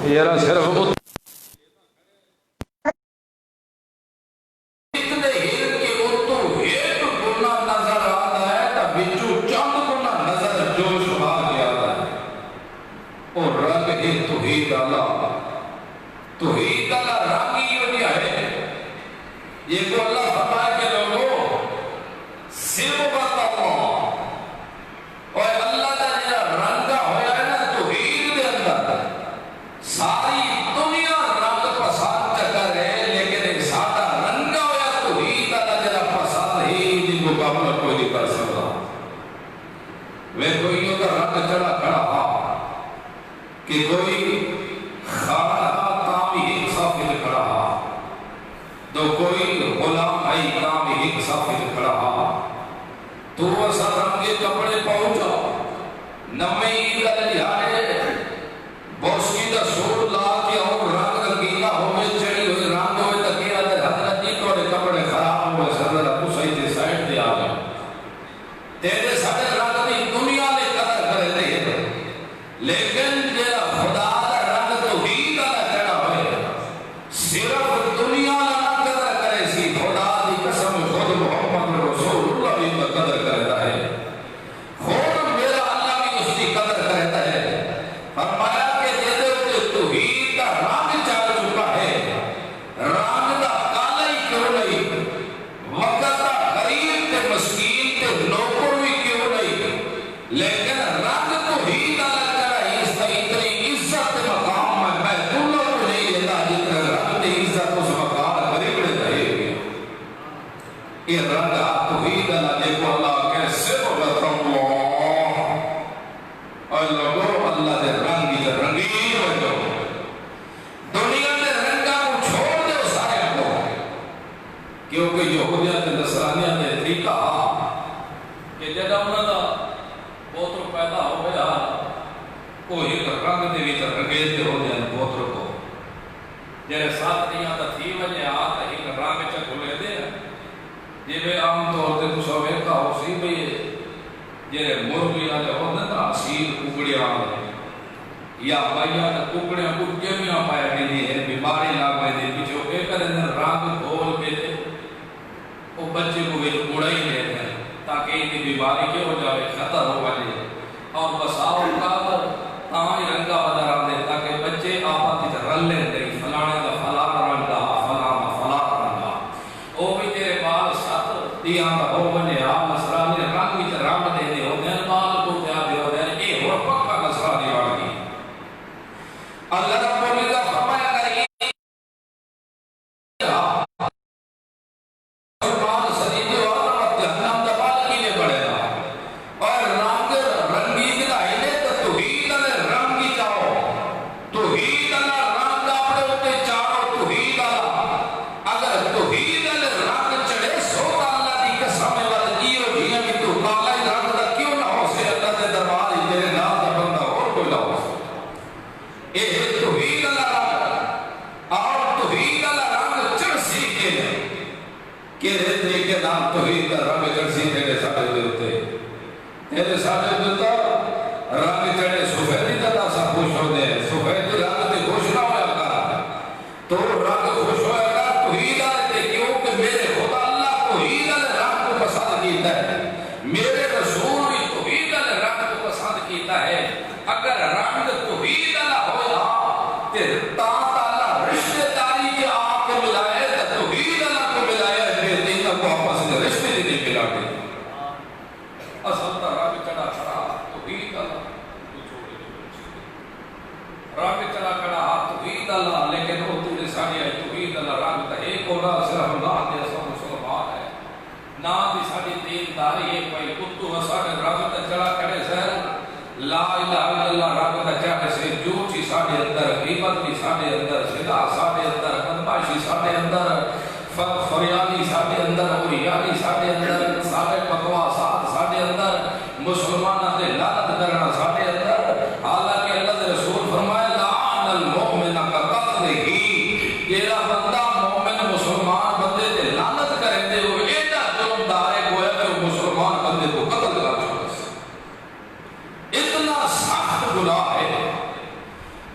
یار صرف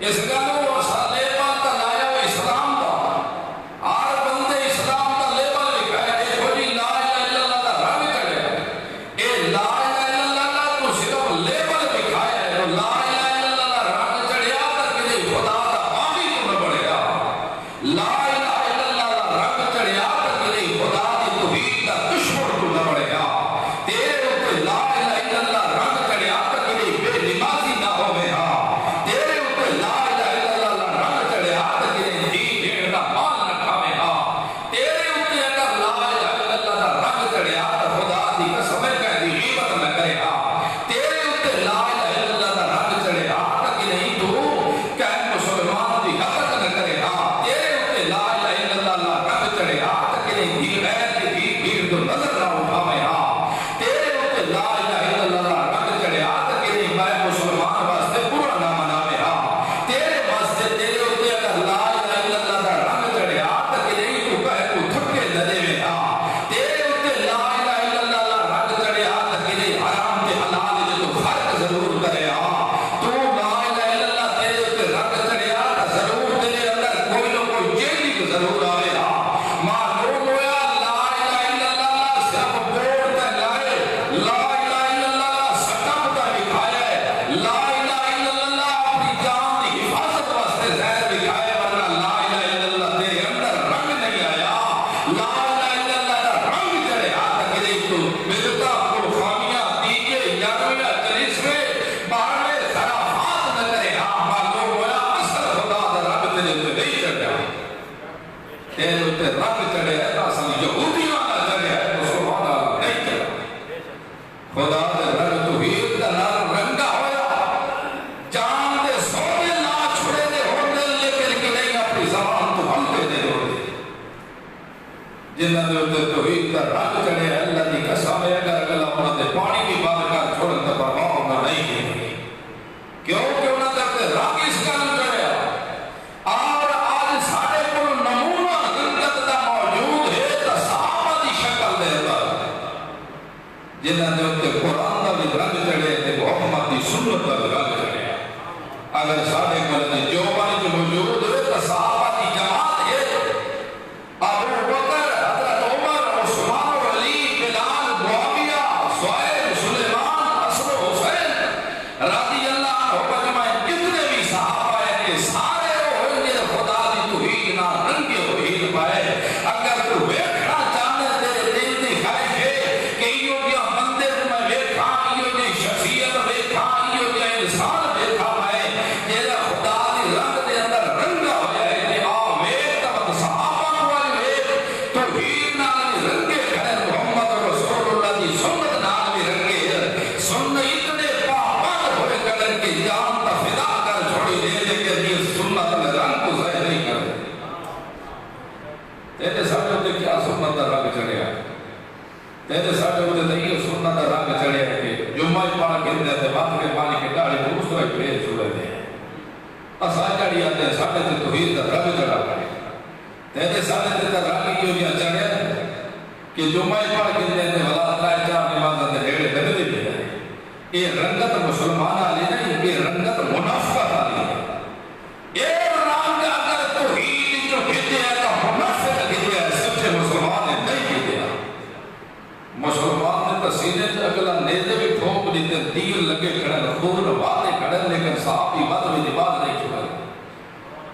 اس گلوں جنہاں دے اوتے توحید دا رنگ چڑھے اللہ دی قسم ہے اگر اگلا انہاں دے پانی دی بات کر چھوڑن تے پرواہ نہ نہیں کی کیوں کہ انہاں دے اوتے رنگ اس گل چڑھیا اور آج ساڈے کول نمونہ حقیقت دا موجود ہے تے صحابہ دی شکل دے اندر جنہاں دے اوتے قرآن دا بھی رنگ چڑھے تے محمد دی سنت دا بھی رنگ چڑھیا اگر ساڈے کول جو بانی جو موجود ہے تے صحابہ دی جماعت ہے ابو بکر حضرت عمر عثمان و علی بلال معاویہ سہیل سلیمان حسن و حسین رضی اللہ عنہ اجمعین جتنے بھی صحابہ ہیں کہ سارے وہ ہیں خدا دی توحید نہ رنگے توحید پائے اگر تو ویکھنا چاہنے تیرے دل دی خواہش ہے کہ یہ جو بندے میں ویکھا یہ جو شخصیت ویکھا یہ جو انسان ویکھا پائے جیڑا خدا دی رنگ دے اندر رنگا ہو جائے کہ آ ویکھ تب صحابہ والی ویکھ توحید نال بھی رنگے کھڑے محمد رسول اللہ دی سنت نال بھی رنگے سنت اتنے پابند ہوئے کر کے جان تا فدا کر چھوڑی دے دے کہ یہ سنت میں رنگ کو ظاہر نہیں کر تیرے ساتھ ہوتے کیا سنت دا رنگ چڑھیا تیرے ساتھ ہوتے نہیں سنت دا رنگ چڑھیا کہ جمعہ پڑھ کے دے بات کے پانی کے ڈاڑی دوسرے پیڑ چھوڑے دے اسا چڑھی آتے ہیں ساتھ تے توحید دا رنگ چڑھا کرے تیرے ساتھ تے رنگ کیوں نہیں چڑھیا کہ جمعہ پڑھ کے دے ولا اللہ چاہ نماز دے ڈیڑے دے دے دے یہ رنگت مسلمان علی نہیں یہ رنگت منافقت علی ہے یہ رنگ اگر توحید جو کہتے ہیں تو منافق کہتے ہیں سچے مسلمان نے نہیں کہتے ہیں مسلمان نے تسینے سے اگلا نیزے بھی ٹھوک دیتے تیر لگے کھڑے خون واتے کھڑے لیکن صحابی بات میں نماز نہیں چھوڑے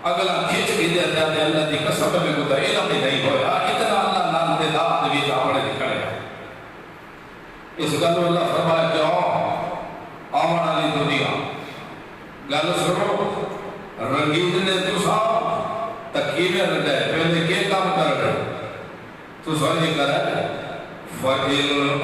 اگلا کھچ کے دیتے ہیں اللہ دی قسم میں کوئی علم نہیں ہویا اتنا اللہ نام دے داد بھی جاوڑے دکھڑے اس گل اللہ فرمایا کہ آمن علی دنیا گل سنو رنگین نے تسا تکیویں رکھے پہلے کے کام کر رہے تو سوچی کرے فَإِلْ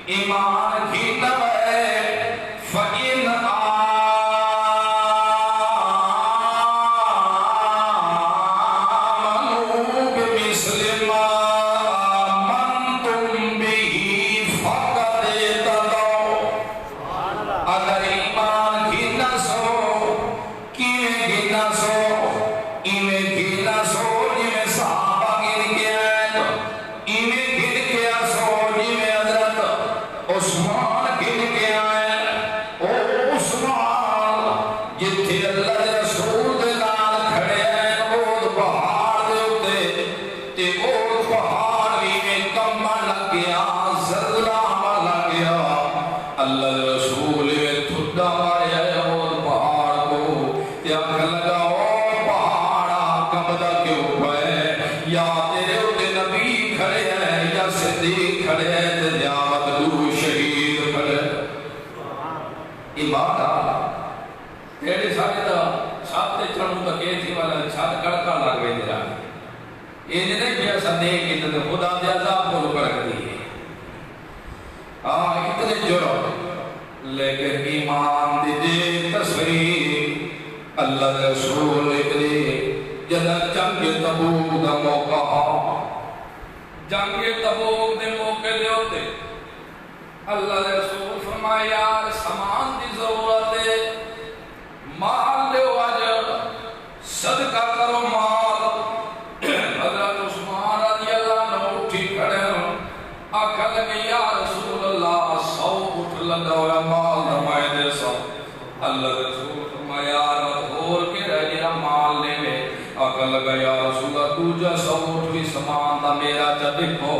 ایمان کی نوے فَإِنْ جتھے اللہ دے رسول دے نال کھڑے ہیں وہ پہاڑ دے اوتے تے وہ پہاڑ بھی میں کم لگ گیا زلزلہ لگ گیا اللہ دے رسول میں تھڈا ماریا ہے وہ پہاڑ کو تے آنکھ لگا وہ پہاڑا کمدا کیوں پئے یا تیرے اوتے نبی کھڑے ہیں یا صدیق کھڑے ہیں تے یا مطلوب شہید کھڑے یہ بات آ تیرے سارے دا چھاتے چڑھوں کا کہتی والا چھات کڑکا لگ گئے دے رہا یہ نہیں کیا سندے کہ تے خدا دے عذاب کو رکھ دی ہے اتنے جرم لیکن ایمان دی دے تصویر اللہ دے رسول اکرے جدہ جنگ تبوک دا موقع جنگ تبوک دے موقع دے ہوتے اللہ دے رسول فرمایا یار سامان دی ضرورت ہے مال دے واجب صدقہ کرو مال حضرت عثمان رضی اللہ عنہ اٹھی کھڑے آقا لگے یا رسول اللہ 100 اٹھ لگا ہوا مال نمائے دے سو اللہ دے رسول فرمایا رات ہور کے رہ گیا مال لے لے آقا لگا یا رسول اللہ دوجہ 100 اٹھ بھی سامان دا میرا جا دیکھو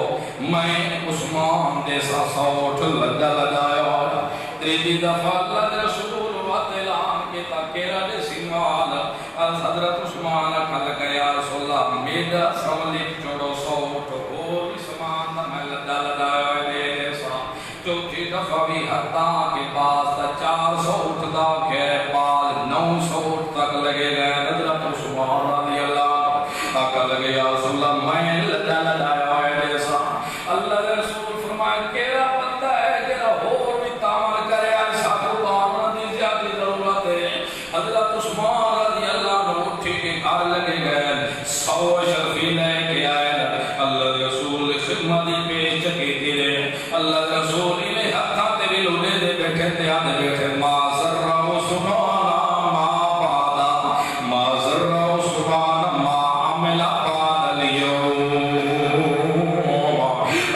میں عثمان دے سا 100 اٹھ لگایا تیری دفعہ اللہ دے رسول اعلان کے تاکیرہ دے سیمال حضرت عثمان کھل گیا رسول اللہ میرا سوالک چوڑو 100 اٹھ اور بھی سامان دا میں لگایا دے سا چوتھی دفعہ بھی حتیٰ کے پاس تا 400 اٹھ دا کے بعد 900 اٹھ تک لگے گئے حضرت عثمان رضی اللہ آقا لگے یا رسول اللہ میں لگایا دے سا اللہ دے رسول فرمائے کیرا بندہ ہے جیرا اور بھی تعمل کرے ایسا قربان دی زیادی ضرورت ہے حضرت عثمان رضی اللہ عنہ اٹھی کے گھر لگے گئے 100 شرفی لے کے آئے اللہ دے رسول خدمت پیش کی تیرے اللہ دے رسول انہیں حقاں تے بھی لونے دے بیٹھے تے آنے بیٹھے ما ذرہ سبحانہ ما بعدا ما ذرہ سبحانہ ما عمل بعد اليوم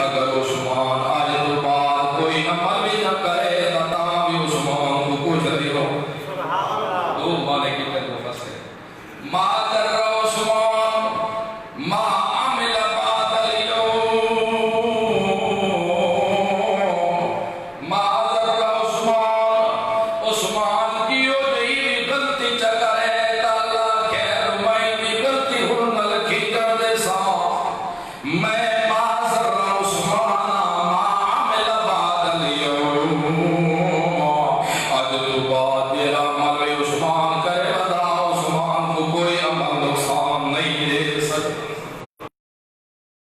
اگر عثمان آج تو بعد کوئی عمل بھی نہ کرے تتا بھی عثمان کو کچھ نہیں ہو دو مانے کی پہلو فصل ما ذرہ عثمان ما عمل بعد اليوم ما ذرہ عثمان عثمان کی ہو جئی بھی غلطی چکرے تالا خیر میں بھی غلطی ہن لکھی کر دے سا میں ما ذرہ عثمان ما عمل بعد اليوم آج تو بعد میرا عمل عثمان کرے بدا عثمان کو کوئی عمل نقصان نہیں دے سکتے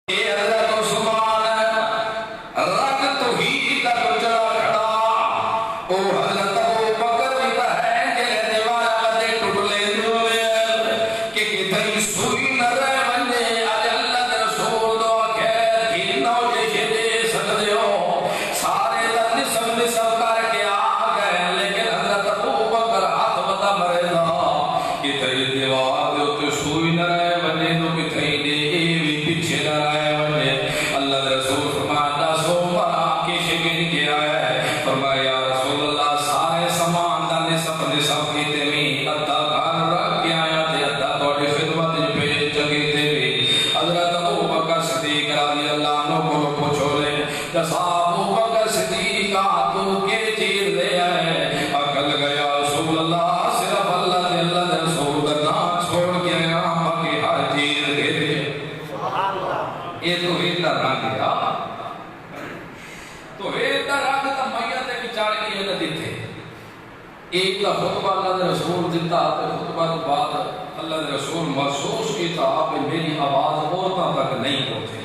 حضرت عثمان رنگ توحید کا گجرا کھڑا او حضرت ابو بکر بھی تا ہے کہ دیوارا دے ٹوٹلے ہوئے کہ کتھئی سوئی نہ رہ بنے اج اللہ دے رسول دو خیر کی نو جے دے سکدے ہو سارے نسب کر کے آ گئے لیکن حضرت ابو بکر ہاتھ بتا مرے نا کتھئی دیوار دے تے سوئی نہ رہ بنے تو کتھئی دے بھی پیچھے نہ رہ بنے اللہ دے رسول فرمایا سو مرا کی شکن کیا ہے فرمایا یا رسول اللہ سارے سامان دا نسب کی تیمی ادھا گھر رکھ کے آیا تے ادھا توڑی خدمت پیش جگی تے بھی حضرت ابو بکر صدیق رضی اللہ عنہ کو پوچھو لے جسا ابو بکر صدیق تو کے چیز دے آئے عقل گیا رسول اللہ صرف اللہ دے رسول کا نام چھوڑ کے آیا باقی ہر چیز دے دے یہ تو ہی در رنگ گیا تو ہی در رنگ تا میت کے چاڑ کے یہ ندی تھے ایک تا خطبہ اللہ دے رسول دیتا تو خطبہ کے بعد اللہ دے رسول محسوس کی تھا کہ میری آواز عورتوں تک نہیں پہنچی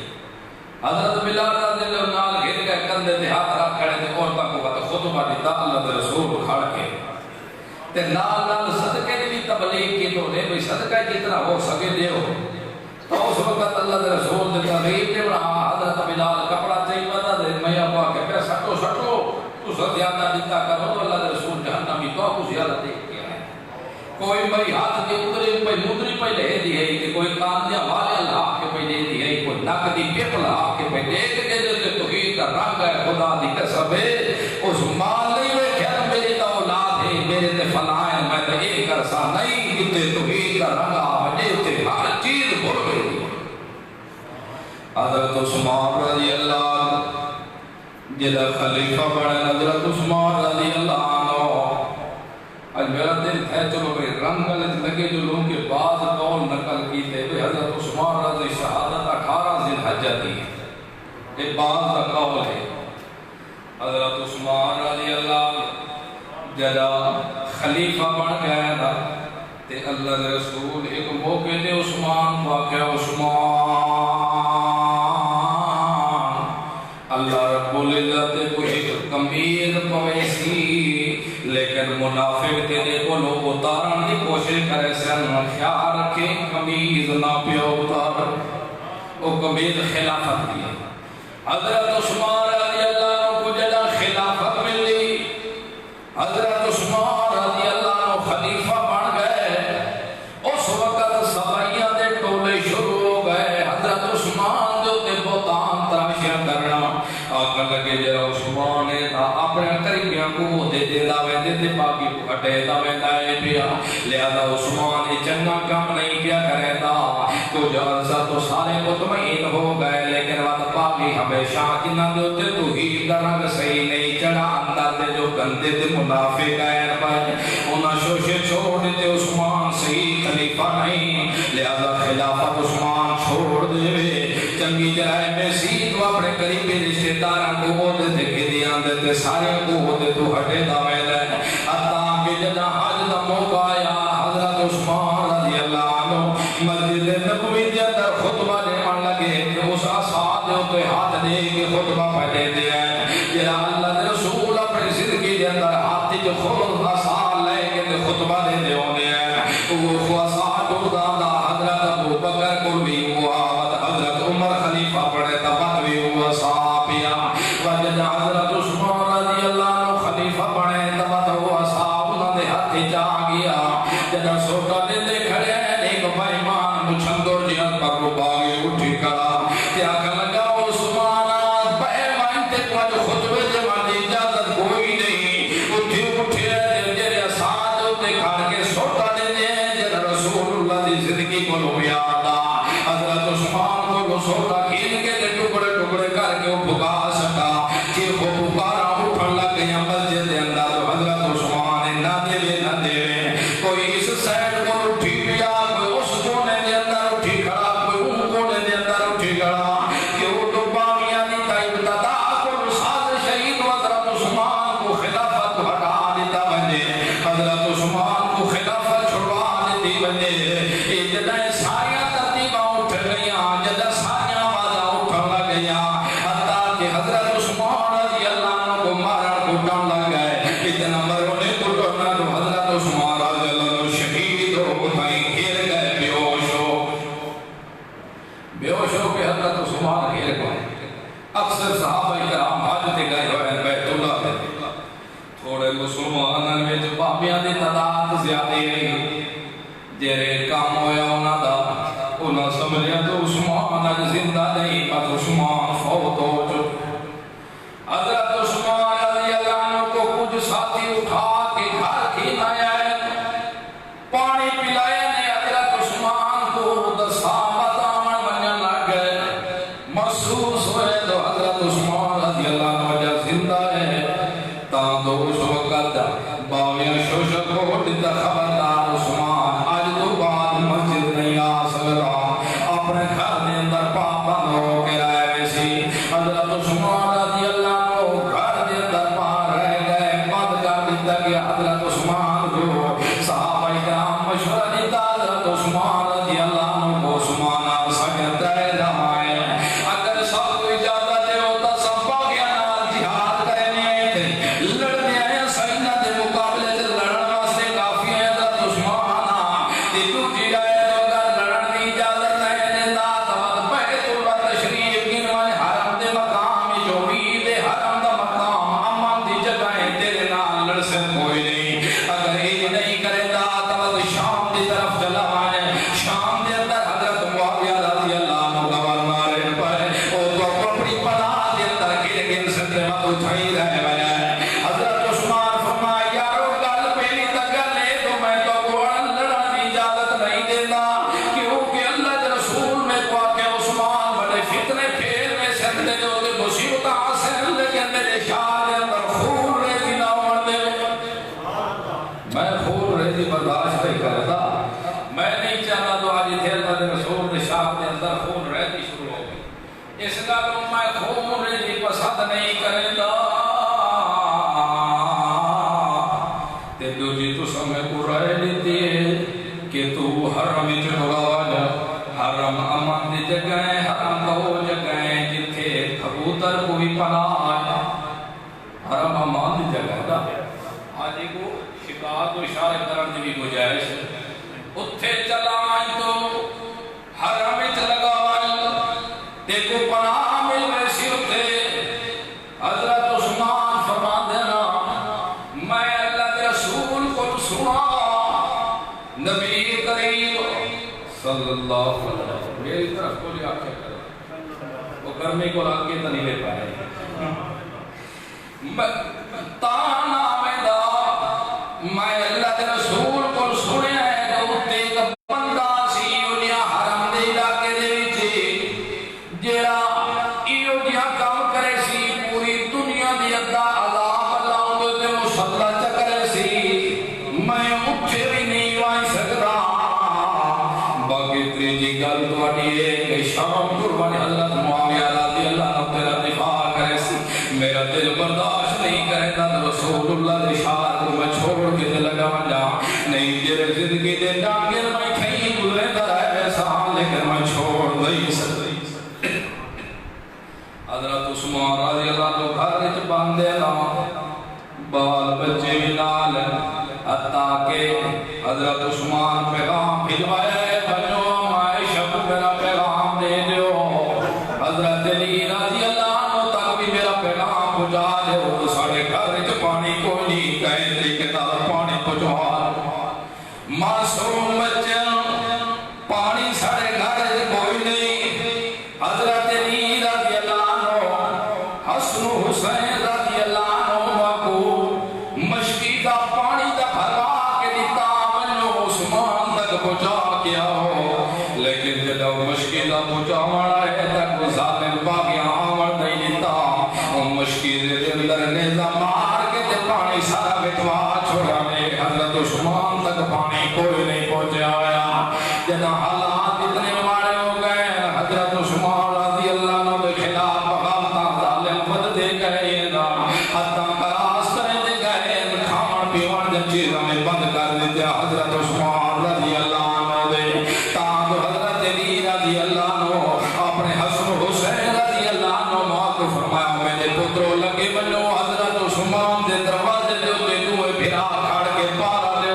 حضرت بلال رضی اللہ نال گھر گئے کندھے تے ہاتھ رکھ کھڑے تے عورتوں کو بات خطبہ دیتا اللہ دے رسول کھڑ کے تے نال صدقے دی تبلیغ کی تو نے بھئی صدقہ جتنا ہو سکے دیو تو اس وقت اللہ دے رسول دے تغیب دے رہا حضرت بلال کپڑا چاہیے بتا دے میں ابا کہ پہ سٹو تو زیادہ دیتا کرو تو اللہ دے رسول جہنمی تو کو زیادہ دیکھ کے آئے کوئی بھئی ہاتھ کے اترے پہ مدری پہ لے دی ہے کہ کوئی کاندیا والے اللہ کے پہ لے دی ہے کوئی نک دی پیپلا کے پہ دیکھ کے جو توحید کا رنگ ہے خدا دی قسم ہے اس مال نہیں میں خیال میری تو اولاد ہے میرے تے فلاں میں تو ایک سا نہیں کتے توحید کا رنگ آوے تے ہر چیز بھول گئی حضرت عثمان رضی اللہ عنہ جدہ خلیفہ بڑھے حضرت عثمان رضی اللہ عنہ آج میرا دل ہے چلو بھئی رنگ غلط لگے جو لوگوں کے بعض قول نقل کی تھے حضرت عثمان رضی شہادت 18 ذی الحجہ دی یہ بعض کا قول ہے حضرت عثمان رضی اللہ عنہ جدہ خلیفہ بن گیا تھا تے اللہ کے رسول ایک موقع دے عثمان واقع عثمان اللہ رب العزت کو ایک کمیر پویسی لیکن منافق تیرے کو لوگ اتارن دی کوشش کرے سن خیال رکھے کمیز نہ پیو اتار وہ کمیر خلافت کی حضرت عثمان رضی اللہ عنہ کو جدا خلافت ملی حضرت عثمان رضی اللہ عنہ خلیفہ بن گئے اس وقت سبائیاں دے ٹولے شروع ہو گئے حضرت عثمان جو تے بہتان تراشیاں کرنا آقا لگے جرا عثمان تھا اپنے قریبیاں کو دے داوے دے باقی پھٹے داوے دائے پیا لہذا عثمان چنگا کام نہیں کیا کرے دا کچھ عرصہ تو سارے مطمئن ہو گئے لیکن وقت پاکی ہمیشہ جنہ دے ہوتے توحید کا رنگ صحیح نہیں چڑھا اندر دے جو گندے دے منافق غیر پر انہاں شوشے چھوڑ دیتے عثمان صحیح خلیفہ نہیں لہذا خلافت عثمان چھوڑ دے چنگی جرائے میں سید و اپنے قریبی رشتہ داراں کو ہوتے تھے کہ دیاں دیتے سارے کو ہوتے تو ہٹے دامے دے حتیٰ کہ جدہ حج دا موقع آیا حضرت عثمان رضی اللہ عنہ مسجد نبوی دے اندر خطبہ دیمان لگے کہ اس آساد دے ہوتے ہاتھ دے کے خطبہ پہلے دے جرا اللہ دے رسول اپنے زندگی دے اندر ہاتھ جو خود آساد لے کے خطبہ دے دے ہونے وہ خواساد اردادا حضرت ابو بکر کو بھی ہوا حضرت عمر خلیفہ پڑے تبت بھی ہوا صحابیہ وجد حضرت عثمان رضی اللہ عنہ خلیفہ پڑے تبت ہوا صحاب انہوں نے ہاتھ جا گیا جدہ سوٹا دے دے کھڑے ایک بائیمان مچھندر جہاں پر رو باغے اٹھی کرا کیا لگا عثمان بائیمان تے کوئی خطبے جمالی اجازت کوئی نہیں اٹھی اٹھے جرے ساتھ ہوتے کھڑ کے سوٹا دے دے جدہ رسول اللہ دی زندگی کو لو یادا حضرت عثمان کو لو سوٹا کھین کے دے ٹکڑے ٹکڑے کر کے وہ بھگا سکا کہ وہ بھگارا اٹھن لگ گیا مسجد دے اندر تو حضرت عثمان نہ دے کوئی اس سائڈ کو اٹھی پیا کوئی اس کونے دے اندر اٹھی کھڑا کوئی ان کونے دے اندر اٹھی کھڑا کہ وہ تو باغیاں دی ابتدا کو ساز شہید حضرت عثمان کو خلافت ہٹا دیتا بنے حضرت عثمان کو خلافت چھڑوا دیتی بنے یہ جدہ ساریاں ترتیبہ اٹھ گئیاں جدہ ساریاں آوازاں اٹھن لگ گیا حتیٰ کہ حضرت عثمان رضی اللہ عنہ کو مارن کٹن لگ گئے اتنا مرنے کٹنا تو حضرت عثمان رضی اللہ عنہ شہید ہو گئے گھر گئے بے ہوش ہو کے حضرت عثمان گھر گئے اکثر صحابہ کرام حج تے گئے ہوئے بیت اللہ تے تھوڑے مسلمانوں میں جو بابیاں دی تعداد زیادہ ہے جیرے کام ہویا انہاں دا انہاں سمجھیا تو عثمان اج زندہ نہیں پر عثمان فوت ہو چکے حضرت عثمان رضی اللہ عنہ کو کچھ ساتھی اٹھا کے گھر کی لایا پانی پلائے نے حضرت عثمان کو دسا بتاون منن لگ گئے محسوس ہوئے تو حضرت عثمان رضی اللہ عنہ جب زندہ ہے تاں تو اس وقت باویاں شوشت کو دیتا خبردار عثمان آج تو بعد مسجد نہیں آ سکتا اپنے گھر دے اندر پابند ہو کے رہے ویسی حضرت عثمان رضی اللہ عنہ گھر دے اندر باہر رہ گئے بند کر دیتا کہ حضرت عثمان کو صحابہ کرام مشورہ دیتا حضرت عثمان رضی اللہ عنہ کو عثمان آپ سکت رہ رہا ہے اگر سب کو اجازت دے ہوتا سب باغیاں نال جہاد کرنے تھے لڑنے آئے سینہ دے مقابلے سے لڑن واسطے کافی ہے حضرت عثمان کہ تو جائے تو اگر لڑن دی اجازت نہیں دیتا تو بیت اللہ تشریف گنوائے حرم دے مقام جو عید حرم دا مقام امن دی جگہیں تیرے نال لڑ سے کوئی نہیں اگر یہ نہیں کرے تا تو شام دی طرف چلا آئے شام دے اندر حضرت معاویہ رضی اللہ عنہ گورنر پر وہ تو اپنی پناہ دے اندر گر سے مت اٹھائی رہے ہیں حضرت عثمان فرمایا یارو گل پہلی تک لے تو میں تو جگہ حرم کا وہ جگہ جتھے کبوتر کو بھی پناہ ہے. حرم امان دی جگہ دا آج کو شکار کو اشارے کرن دی بھی گنجائش ہے. اتھے چلا آئی تو حرم وچ لگا تے کو پناہ مل گئی سی. اتھے حضرت عثمان فرماندے نا میں اللہ کے رسول کو سنا نبی کریم صلی اللہ علیہ وسلم میری طرف کو لیا کیا کرو وہ کرنے کو آگے تو نہیں لے پائے. تانا میں دا میں اللہ کے رسول کو سنے ہیں تو اتنے کا بندہ سی انیا حرم دے علاقے دے وچ جیڑا ایو جیا کام کرے سی پوری دنیا دی ادا عذاب اللہ دے مسلط کرے سی. میں اٹھے بھی نہیں وائی سکتا. باقی تیجی گل تواڈی ہے کہ شام قربانی حضرت معاویہ رضی اللہ عنہ تیرا دفاع کرے سی. میرا دل برداشت نہیں کرے تا رسول اللہ دی اشارت کو میں چھوڑ کے تے لگا جا نہیں جے زندگی دے ڈانگے میں کہیں گزرے تا ہے سان لیکن میں چھوڑ نہیں سکتی. حضرت عثمان رضی اللہ عنہ گھر وچ باندھے نا بال بچے بھی نال حتیٰ کہ حضرت عثمان پیغام بھجوائے بنو عائشہ کو میرا پیغام دے دیو. حضرت علی رضی اللہ عنہ تک بھی میرا پیغام پہنچا دیو. سارے گھر وچ پانی کوئی نہیں کہیں ٹھیکیدار پانی پہنچا معصوم بچے پانی سارے گھر وچ کوئی نہیں. حضرت علی رضی اللہ عنہ حسن حسین رضی اللہ عنہ کو مشکی کا پانی دا بھروا کے دیتا منو عثمان تک پہنچا کیا ہو. لیکن جدو مشکی دا پہنچا مڑا ہے تک ظالم باغیاں آمد نہیں دیتا. مشکی دے اندر نیزہ مار کے تے پانی سارا بٹوا چھوڑا میں حضرت عثمان تک پانی کوئی نہیں پہنچے آیا. جدو حالات اتنے مارے ہو گئے حضرت عثمان رضی اللہ عنہ کے خلاف بغاوتاں ظالم بدتے گئے نا حتیٰ کراس کرے دے گئے کھان پیوان جن چیزوں میں بند کر دیتے. حضرت عثمان رضی اللہ عنہ دے تاں تو حضرت علی رضی اللہ عنہ اپنے حسن حسین رضی اللہ عنہ موقع فرمایا میرے پتروں لگے بنو حضرت عثمان دے دروازے دے ہوتے دوئے پھرا کھاڑ کے پارا دے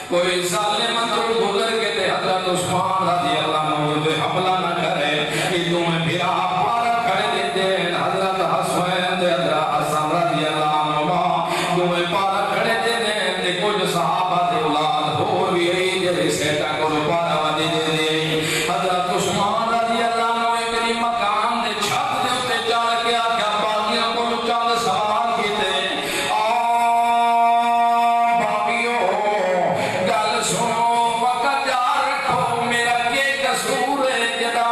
کوئی ظالم اندر گزر کے دے حضرت عثمان رضی اللہ عنہ دے حملہ نہ کرے دوئے پھرا پارا کھڑے دے دے. حضرت حسین دے حضرت حسن رضی اللہ عنہ دوئے پارا کھڑے دے دے کچھ صحابہ دے اولاد ہو بھی رہی جے سیٹا کو پارا ودی دے دے. حضرت عثمان رضی اللہ عنہ ایک مکان دے چھت دے اتے چڑھ کے آکھیا باقیوں کو چند سوال کیتے باقیوں گل سنو وقت یاد رکھو میرا کے قصور ہے جدا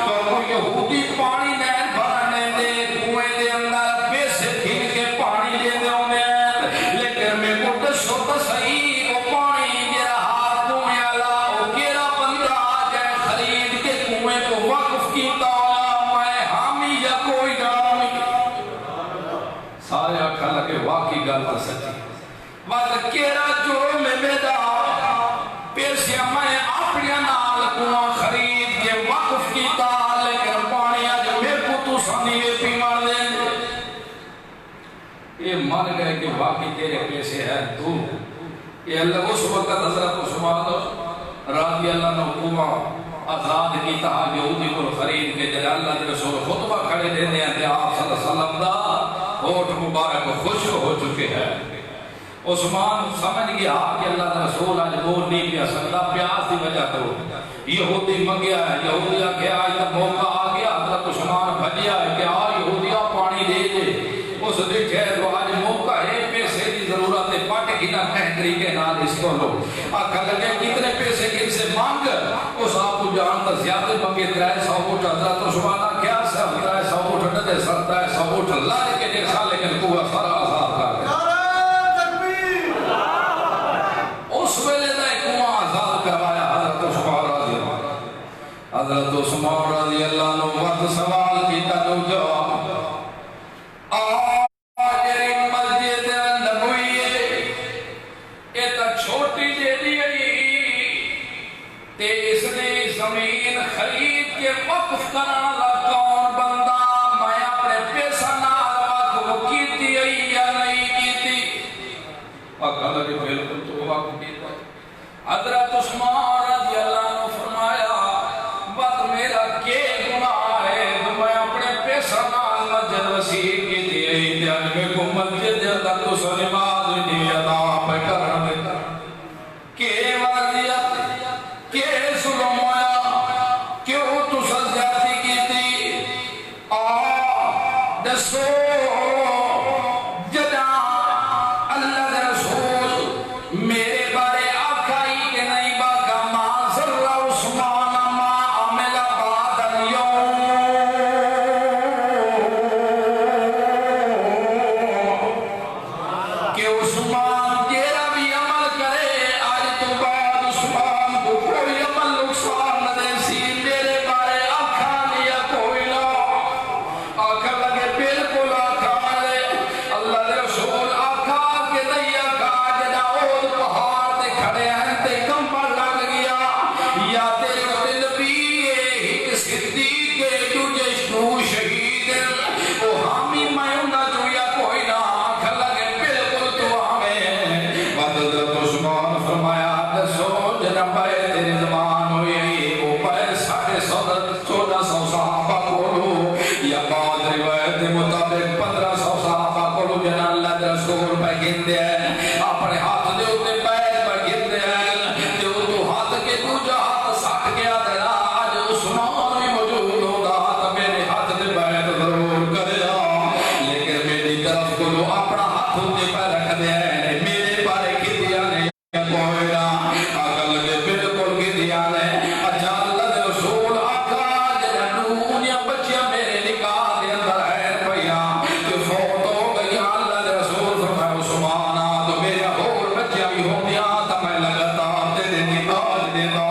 تو یہودی پانی نین بھرنے دے کنویں دے اندر پیسے کھین کے پانی دے دے انہیں لیکن میں کو دسو تو صحیح وہ پانی جرا ہاتھ کنویں والا وہ کیڑا بندہ آ جائے خرید کے کنویں کو وقف کیتا میں حامی یا کوئی نامی. سارے آکھا لگے واقعی گل تو سچی وقت کیڑا جرم میں میدا پیسے میں اپنی نال کنواں خرید کے وقف کیتا لیکن پانی آج میرے کو تو سنیے پیمان دے. یہ مان گئے کہ واقعی تیرے پیسے ہیں تو یہ اللہ اس وقت حضرت عثمان رضی اللہ عنہ کنواں آزاد کیتا یہودی کو خرید کے جلال اللہ کے رسول خطبہ کھڑے دینے ہیں آپ صلی اللہ علیہ وسلم دا ہوٹ مبارک خوش ہو چکے ہیں. عثمان سمجھ گیا کہ اللہ کا رسول آج بول نہیں پیا سکتا پیاس دی وجہ تو یہودی منگیا ہے. یہودیہ کیا آج تک موقع آ گیا حضرت عثمان بھجیا ہے کہ آ یہودیہ پانی دے دے. اس دیکھے تو آج موقع ہے پیسے کی ضرورت ہے پٹ کی نہ کہیں طریقے نال اس کو لو آکھا لگے کتنے پیسے کن سے مانگ اس آپ کو جانتا زیادہ منگے 300 اٹھ حضرت عثمان کیا سے 300 اٹھ ندے 700 اٹھ لائے کے جیسا لیکن کوہ سارا آزاد کر گیا. اس ویلے دا کنواں آزاد کروایا حضرت عثمان رضی اللہ عنہ. حضرت عثمان رضی اللہ عنہ وقت سوال کیتا تو جواب چھوٹی دے دی تے اس نے زمین خرید کہ وقف کرنا دا کون بندہ میں اپنے پیسہ نال وقف کیتی ہے یا نہیں کیتی اکل کے بالکل تو وقف کیتا حضرت عثمان رضی اللہ عنہ فرمایا بات میرا کے گناہ ہے تو میں اپنے پیسہ نال مسجد وسیع کیتی ہے جان میں کو مسجد دے اندر تو سو نماز نہیں ادا پہ کرنا کہ وضعیت کہ ظلم ہویا کیوں تو سزیاتی کی تھی دسو جدا اللہ دے رسول میرے بارے آکھائی کہ نہیں باقا ما ذر عثمان ما عمل بعد اليوم کہ عثمان تیرا بھی عمل کرے آج تو بعد عثمان کو کوئی عمل نقصان نہ دے سی میرے بارے آکھا لیا کوئی نہ آکھا لگے بالکل آکھا لے اللہ دے رسول آکھا کہ نہیں آکھا جدا اور پہاڑ تے کھڑے ہیں تے کمبر لگ گیا یا تیرے دل بھی ایک صدیق کے تجھے تو شہید وہ حامی میں انہا جو یا کوئی نہ آکھا لگے بالکل تو ہمیں حضرت عثمان فرمایا دسو جناب تیری زمان ہوئی وہ پہ 1450 صحابہ کولو یا بعض روایت مطابق 1500 صحابہ کولو جناب اللہ دے رسول پہ گندے ہیں اپنے ہاتھ دے اتے پیر پہ گندے ہیں جو تو ہاتھ کے دوجہ ہاتھ ساٹھ گیا دینا آج عثمان بھی موجود ہوگا تو میرے ہاتھ دے پیر ضرور کریا لیکن میری طرف کولو اپنا ہاتھ ہوتے پہ رکھ دے ہیں میرے بارے کی دیا نہیں کوئی نہ اگل کے بالکل کی دیا نہیں اچھا اللہ دے رسول آقا جنون یا بچیاں میرے نکاح دے اندر ہے پیا جو فوت ہو گئی اللہ دے رسول فرمائے عثمانہ تو میرے اور بچیاں بھی ہوں دیا تا میں لگتا تیرے نکاح دیتا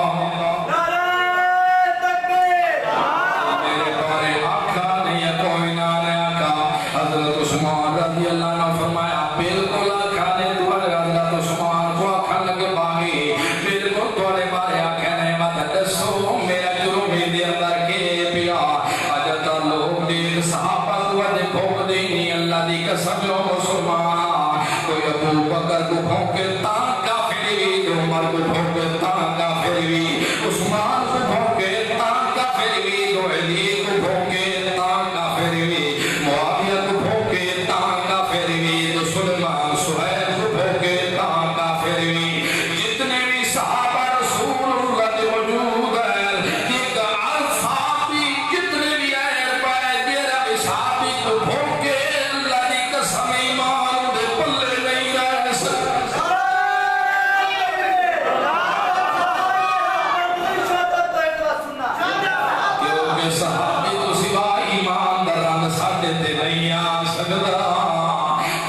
میرے بارے آقا نہیں ہے کوئی نہ آقا حضرت عثمان رضی اللہ عنہ فرمایا بالکل آقا نے تو حضرت عثمان کو آقا لگے باغی بالکل توڑے بارے آقا نے مدد دسو میرا جرمی دے اندر کے پیا اجتا لوگ دیر صحابہ کو دے بھوک دینی اللہ دی قسم جو مسلمان کوئی ابو بکر کو بھوکے تاں کافری عمر کو بھوکے تاں کافری عثمان کو بھوکے تاں کافری علی کو بھوکے تاں کافری معاویہ کو بھوکے تاں کافری سلیمان سہیل کو بھوکے تاں کافری جتنے بھی صحابہ رسول اللہ کے موجود ہیں ایک صحابی کتنے بھی آئے پائے تیرا بھی صحابی کو بھوکے اللہ دی قسم ایمان دے پلے نہیں رہ سکتا کیونکہ صحابی تو سوا ایمان دا رنگ ساڑھے تے نہیں آ سکتا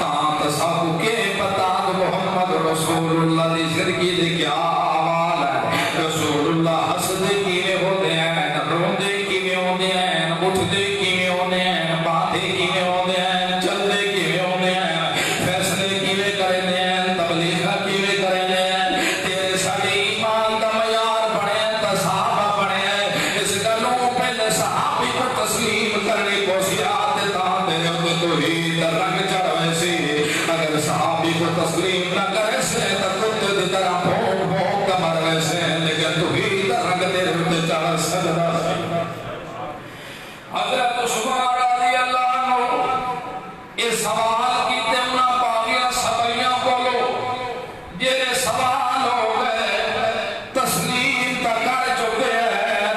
تاں تصابو کے پتا محمد رسول اللہ دی زرگی دے کیا آوال ہے رسول اللہ حسدے کیوے ہوتے ہیں روندے کیوے ہوتے ہیں اٹھدے کیوے ہوتے ہیں باندھے کیوے ہوتے ہیں چلدے کیوے ہوتے ہیں فیصلے کیوے کرنے ہیں تبلیغ کیوے کرنے ہیں تیرے ساڑے ایمان دا معیار بڑھے تا صحابہ بڑھے اس گلوں پہلے صحابی کو تسلیم کرنے کو سیات تا تیرے ہوتے توحید رنگ چڑھوے سی اگر صحابی کو تسلیم نہ کرے سے تکتے دی طرح بھوک بھوک کا مرے سے لیکن توحید رنگ تیرے ہوتے چڑھ سکتا حضرت عثمان رضی اللہ عنہ اس سوال کی تمنا پاگیا سبیاں بولو جیرے سوال ہو گئے تسلیم تا کر چکے ہیں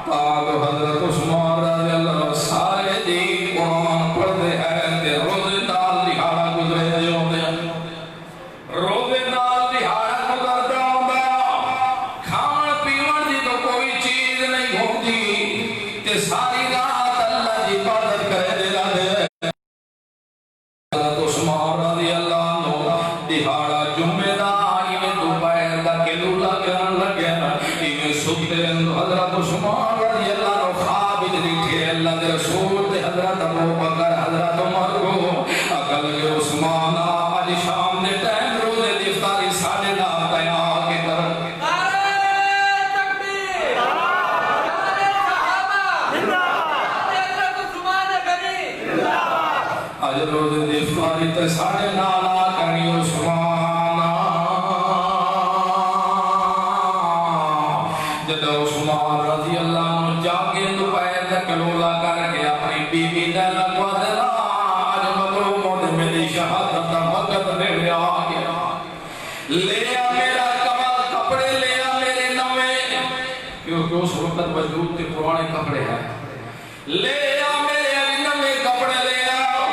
تاگ حضرت عثمان رضی اللہ عنہ سارے دی قرآن پڑھتے ہیں تے روزے نال دہاڑا گزرے ہوندے ہیں روزے نال دہاڑا گزردا ہوندا کھان پیون دی تو کوئی چیز نہیں ہوندی تے ساری رات اللہ دی عبادت کرے دے رہندے حضرت عثمان رضی اللہ عنہ دہاڑا جمعے دا ایویں دوپہر دا کلو لگن لگیا ایویں ستے حضرت عثمان رضی اللہ عنہ خواب دیکھے اللہ دے رسول تے حضرت ابو بکر حضرت عمر کو عقل کے عثمان آج شام دے ٹائم روزے دی افطاری ساڑھے نال تیار کے کر پانی دوپہر تک لولا کر کے اپنی بیوی نے لگوا دینا آج مظلوموں نے میری شہادت کا وقت لے آ گیا لے آ میرا کمال کپڑے لے آ میرے نوے کیونکہ اس وقت وجود کے پرانے کپڑے ہیں لے آ میرے نوے کپڑے لے آ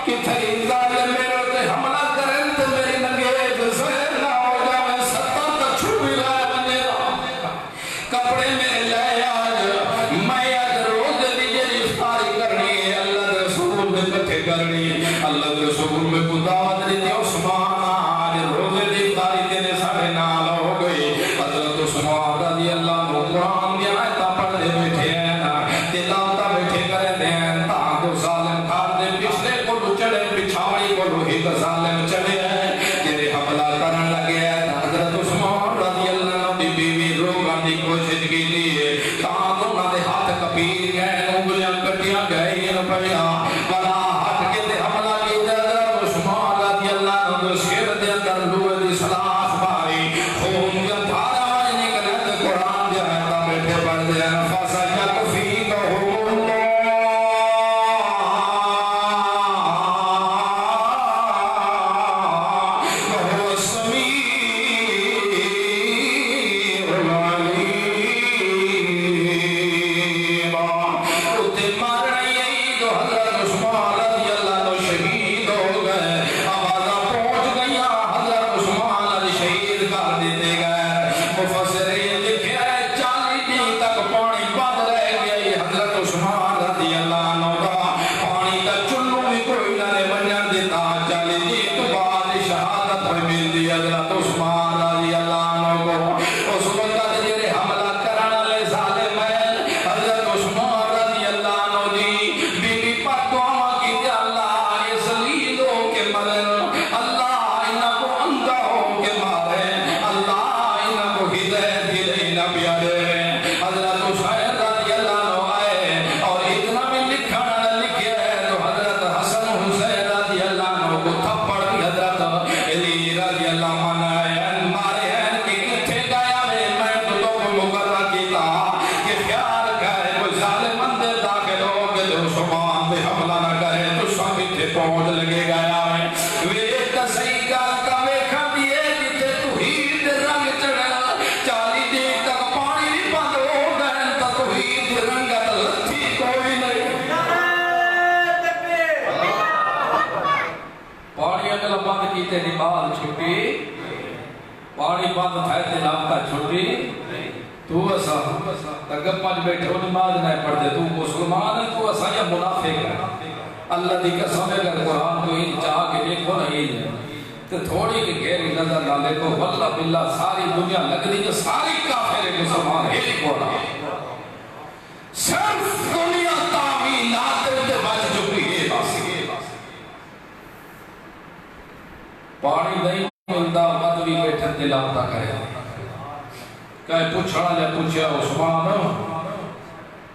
کہ تھئی ظالم میرے تے حملہ کرن تے میری نگیز زہر نہ ہو جاوے ستاں تے چھپی لائے بنے کپڑے میں لے آج میں آج روز دی جی افطاری کرنی ہے اللہ دے رسول میں کٹھے کرنی اللہ دے رسول میں قدامت دی عثمان آج روز دی افطاری تیرے ساڑھے نال ہو گئی حضرت عثمان رضی اللہ عنہ قرآن دی آیتاں پڑھ دے بیٹھے ہیں تلاوتاں بیٹھے کرے دیں تاں جو ظالم کھار دے پچھلے کو چڑھے پچھاڑی کو لوہی کا ظالم چڑھے ہیں تیرے حملہ کرن لگے ہیں حضرت عثمان رضی اللہ عنہ دی بیوی روکن دی کوشش کی لیے تاں دونوں دے ہاتھ کپیر گئے انگلیاں کٹیاں گئے پڑیا بڑا ہٹ کے تے حملہ کی حضرت عثمان رضی اللہ عنہ دے سر دے اندر لوہے دی سلاخ ماری خون دی دھارا وچ نکلے تے قرآن دی آیتاں بیٹھے پڑھ دے نماز چھٹی پانی بند تھائے تے نامتا چھٹی تو اسا تگم پانچ بیٹھے ہو نماز نہیں پڑھتے تو مسلمان ہے تو اسا یا منافق ہے اللہ دی قسم اگر قرآن تو ہی چاہ کے دیکھو نا یہ تو تھوڑی کی گہری نظر نہ دیکھو واللہ باللہ ساری دنیا لگ دی جو ساری کافر مسلمان ہے کوڑا صرف دنیا تعمیلات تے بچ چکی ہے بس پانی نہیں ملتا مدوی بیٹھن دلاتا کرے کہے پوچھنا لے پوچھا عثمان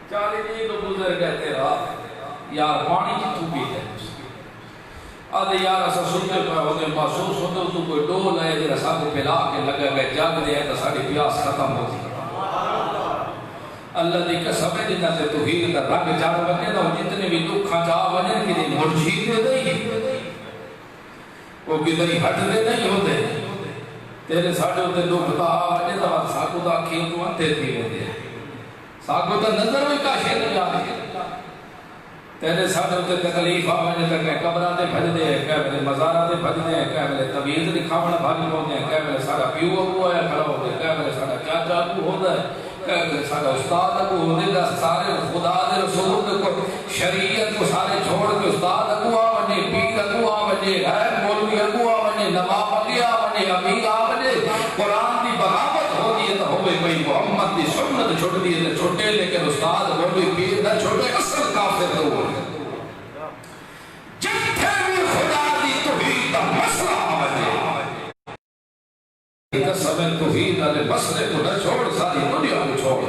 چالی جی تو گزر گئے تیرا یار پانی کی تو بھی ہے آدھے یار ایسا سنتے پہ ہوتے محسوس ہوتے تو کوئی ڈول ہے جیرا ساتھ پھیلا کے لگے گئے جاگ دے ہے تو ساری پیاس ختم ہوتی اللہ دی قسم ہے جنہ سے توحید کا رنگ چاہ بنے تو جتنے بھی دکھاں چاہ بنے کہ دی مرجھی دے دے وہ کدھری ہٹ دے نہیں ہوتے تیرے ساڑھے ہوتے دکھ تا آنے تو ساکو دا کھیل تو انتے تھی ہوتے ساکو تا نظر میں کاشے نہیں آنے تیرے ساڑھے ہوتے تکلیف آنے تک کہ قبراتے بھج دے کہ میرے مزاراتے بھج دے کہ میرے طبیعت دکھاوڑ بھاگی ہوتے ہیں کہ میرے ساڑھا پیو ابو آیا کھڑا ہوتے کہ میرے ساڑھا چاچا ابو ہوتا ہے کہ میرے ساڑھا استاد ابو ہوتے ہیں سارے خدا دے رسول کو شریعت کو سارے چھوڑ کے استاد ابو آنے پیر ابو آنے مولوی ابو آنے نواب علی آنے امیر آنے قرآن دی بغاوت ہو دیئے تو ہوئے کوئی محمد دی سنت چھوٹ دیئے تو چھوٹے لیکن استاد مولوی پیر نہ چھوٹے اصل کافر تو ہوئے جتھے بھی خدا دی توحید دا مسئلہ آنے قسم توحید علی مسئلے کو نہ چھوڑ ساری دنیا کو چھوڑ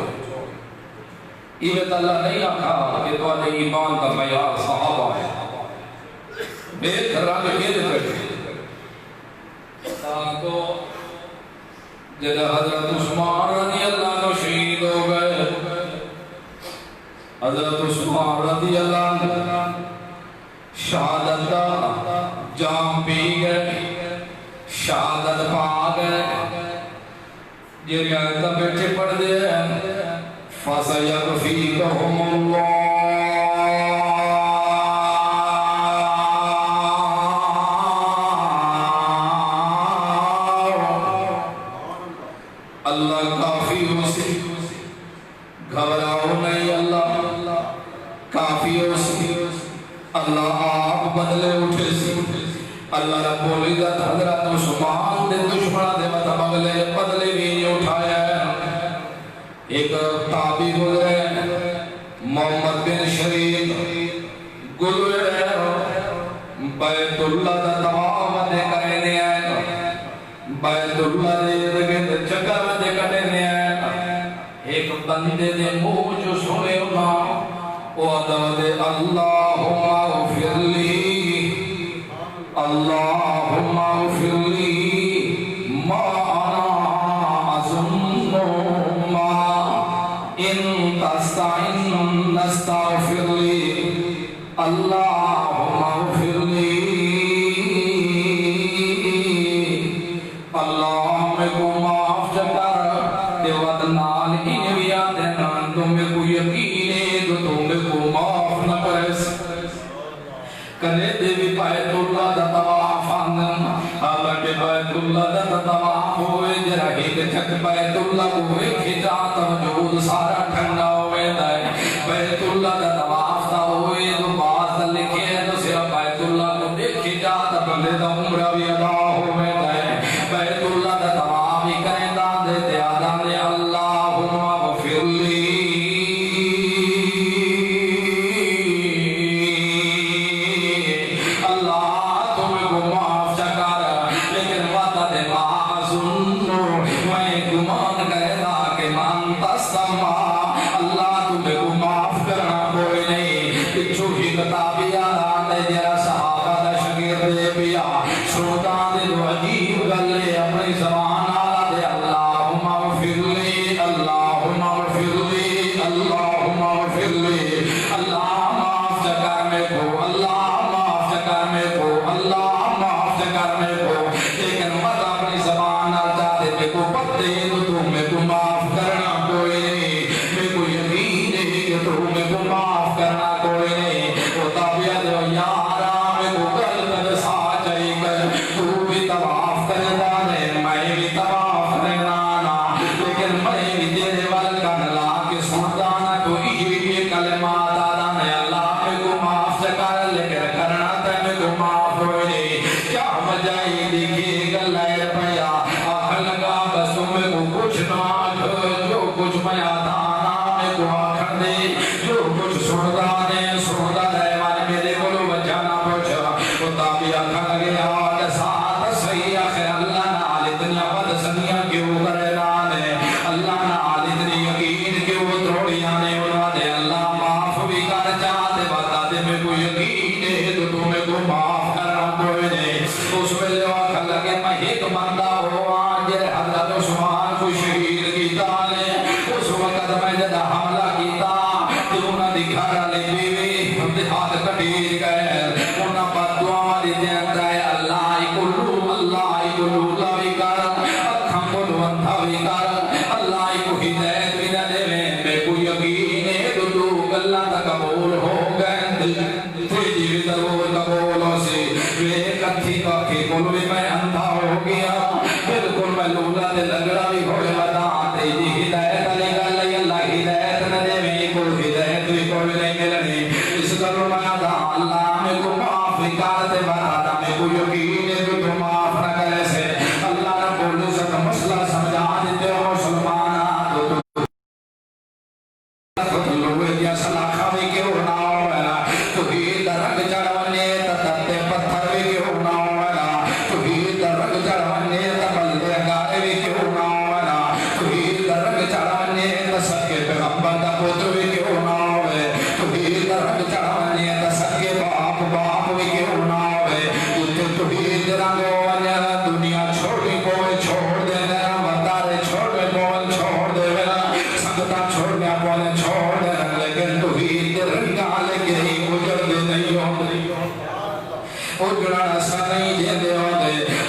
ایویت اللہ نہیں آکھا کہ تو آنے ایمان کا معیار صحابہ ہے بے رنگ گرد بیٹھے تاکو جب حضرت عثمان رضی اللہ عنہ شہید ہو گئے جی آیتاں بیٹھے پڑھ دے فَسَيَكْفِيكَهُمُ اللَّهُ اللہ کافی ہو سی گھبراؤ نہیں اللہ کافی ہو سی اللہ آپ بدلے اٹھے سی اللہ رب العزت حضرت عثمان دے دشمنہ دے مطابقلے بدلے بھی نہیں اٹھایا ہے ایک تابعی گزرے محمد بن شریف گزرے بیت اللہ دا طواف دے کرنے آئے بیت اللہ دے ارد چکر دے کرنے آئے ایک بندے دے منہ جو سنے ہونا وہ ادا دے اللہم اغفر لی اللہم اغفر لی ما انا اظن ما ان تستعن نستغفر لی اللہم اغفر لی اللہ میں کو معاف چکر دیوات نال انویا دینان تمہیں کو یقینے تو تمہیں کو معاف نہ کرس کرے دیوی بیت اللہ دا طواف آندن آباٹے بیت اللہ دا طواف ہوئے جرہ ایک چھک بیت اللہ ہوئے کھجات وجود سارا ٹھنڈا ہوئے دائے بیت اللہ دا طواف تا ہوئے تو باز دا لکھے تو صرف بیت اللہ کو دیکھ جات بلے دا عمرہ بھی ادا ہوئے دائے بیت اللہ دا طواف ہی کریں دان دیتے آدھان دے اللہم اغفر لی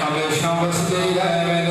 ہمیشہ بس دے رہے میں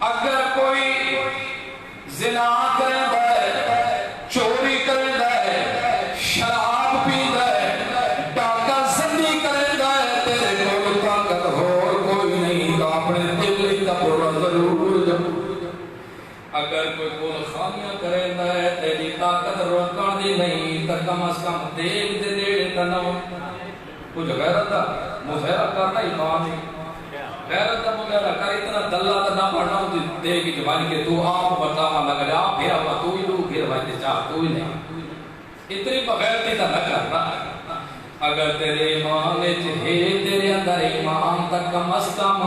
اگر کوئی زنا کرے چوری کرے شراب پی ڈاکہ زندی کرے تیرے کو طاقت اور کوئی نہیں تو اپنے دل کا پورا ضرور اگر کوئی کول خامیاں کرے تیری طاقت روکن دی نہیں تو کم از کم دیکھ دے نیڑے تنو کچھ غیرت دا مظاہرہ کرنا ایمان نہیں غیرت دا مظاہرہ کر اتنا دلہ دا نہ پڑھنا ہوں دے کی جوانی کہ تو آپ بتاوا لگ جا پھر ہوا تو ہی دو پھر ہوا چاہ تو ہی نہیں اتنی بغیرتی دا نہ کرنا اگر تیرے ایمان ہے تیرے اندر ایمان تک کم از کم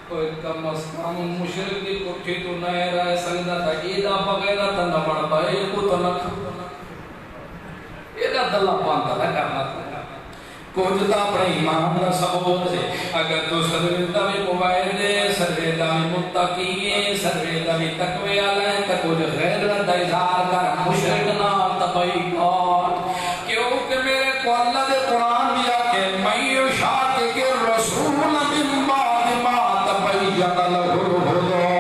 کوئی کم از کم مشرک دی کٹھی تو نئے رہے سکتا تھا ایدہ بغیرت نہ پڑھ پائے کو تو نہ ایدہ دلہ پانتا نہ کرنا تھا کچھ تو اپنے ایمان کا ثبوت ہے اگر تو سروے دا بھی موبائل دے سروے دا بھی متقی ہے سروے دا بھی تقوی والا ہے تو کچھ غیرت دا اظہار کر مشرک نہ تبعی کر کیونکہ میرے کو اللہ دے قرآن بھی آکے من یشاقق الرسول من بعد ما تبین له الہدی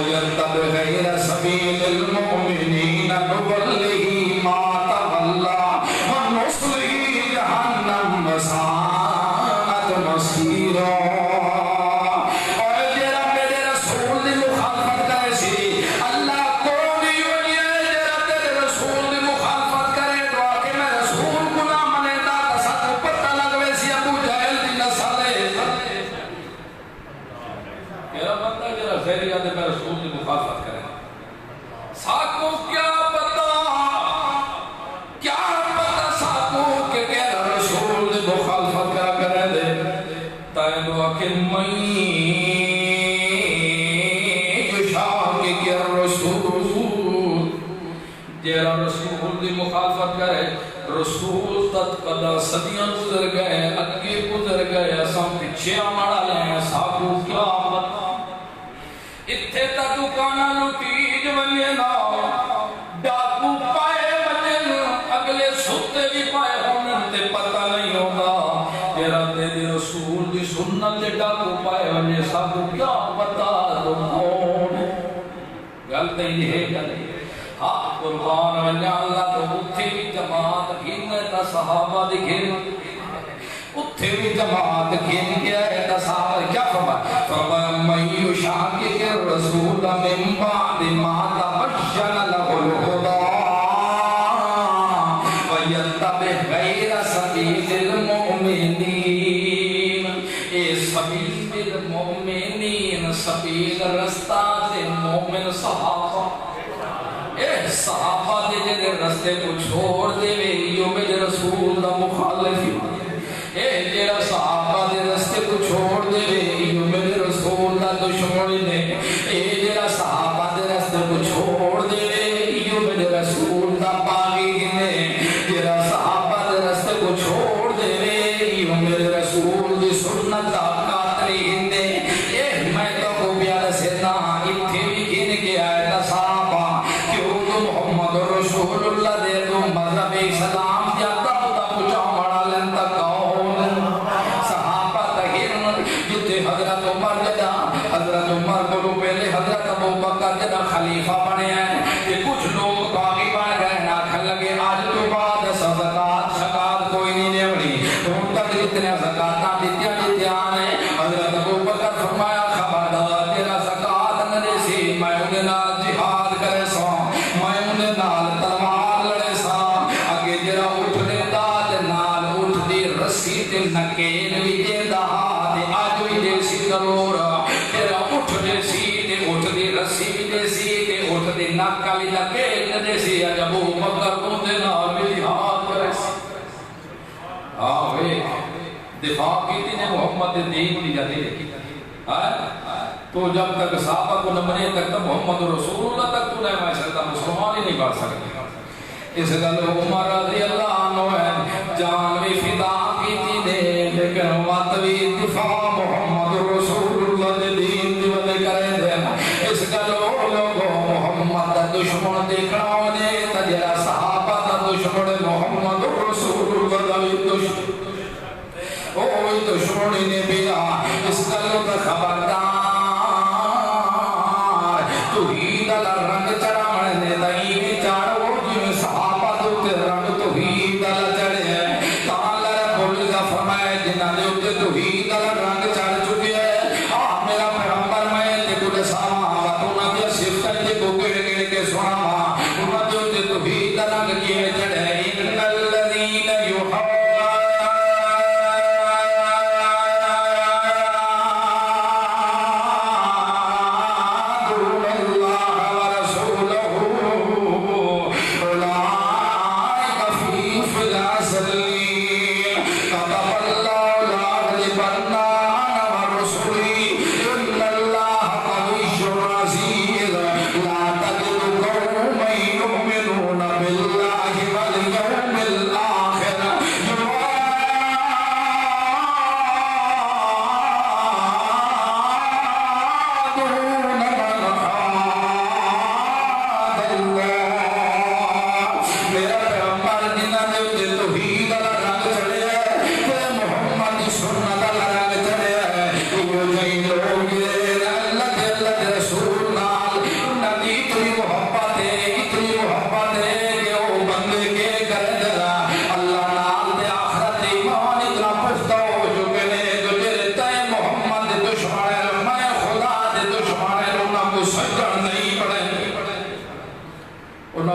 ویتبع غیر سبیل المؤمنین نولہ ما تولى ونصلہ جہنم وساءت مصیرا مخالفت کرے رسول تت قدا صدیاں گزر گئے اگے گزر گئے اساں پیچھے آمڑا لیں ساکو کیا پتا اتھے تا دکانا لٹیج ونجے نا ڈاکو پائے ونجے اگلے ستے بھی پائے ہونے تے پتہ نہیں ہوگا جیرا دے رسول دی سنت دے ڈاکو پائے ونجے ساکو کیا پتا تو کون غلط ہی ہے گلے قربان ونجا اللہ تو اتھے بھی جماعت گھن تا صحابہ دی گھن اتھے بھی جماعت گھن گیا ہے تا صحابہ کیا فرمایا من یشاقق الرسول من بعد ما تبین له الہدی ویتبع غیر سبیل المؤمنین اے سبیل المؤمنین سبیل رستہ دے مومن صحابہ صحابہ دے جے رستے کو چھوڑ دے وے یو میرے رسول دا مخالف اے جیڑا صحابہ دے رستے کو چھوڑ دے وے یو میرے رسول دا دشمن نے اے جیڑا صحابہ دے رستے کو چھوڑ دے وے یو میرے رسول دا باغی نے جیڑا صحابہ دے رستے کو چھوڑ دے وے یو میرے رسول دی سنت دا قاتل نے اے میں تو کو بیان سے نہ اتھے بھی گن کے آیا تھا صحابہ محمد رسول اللہ دے تو مذہب اسلام جاتا ہوتا پوچھا بڑا لنتا کون صحابہ تہین جتے حضرت عمر جدا حضرت عمر کو پہلے حضرت ابو بکر جدا خلیفہ بنے ہیں کہ کچھ لوگ باغی بن گئے نہ کھل لگے آج تو بعد زکات شکات کوئی نہیں لیوڑی تو ان تک جتنے زکاتاں دیتیاں نے حضرت ابو بکر فرمایا خبردار تیرا زکات نہ دے سی میں انہیں نال جہاد کرے سو نال تلوار لڑے سا اگے جرا اٹھ دے داد نال اٹھ دی رسی تے نکیل بھی دے دا تے آج بھی دے سی ضرور جرا اٹھ دے سی تے اٹھ دی رسی بھی دے سی تے اٹھ دی نکالی نکیل دے سی جب ابو بکر کو دے نال بھی جہاد کرے سی آوے دفاع کی نے محمد دین کی جاتی ہے تو جب تک صحابہ کو نہ بنے تک محمد رسول اللہ تک تو نہیں مائے سکتا مسلمان ہی نہیں بڑھ سکتے اس گل عمر رضی اللہ عنہ ہے جان بھی فدا کی تھی دے لیکن وقت بھی دفاع محمد رسول اللہ دین دی وجہ کرے دے اس گل لوگوں محمد دشمن دیکھنا ہونے تجرا صحابہ دا دشمن محمد رسول اللہ دشمن اوہ دشمنی نے بھی اس گل کا خبردار تو ہی دل رنگ چڑھا منے دائی میں چاڑو جی صحابہ تو رنگ تو ہی دل چڑھے ہیں تالر بولی کا فرمائے جنہ دے اتے تو ہی دل رنگ چڑھ چکے ہیں میرا پیغمبر میں تے کو ساما تو نہ دیا صرف تے کو گڑ گڑ کے سنا انہاں دے اتے تو ہی دل رنگ کیے چڑھے ان الذین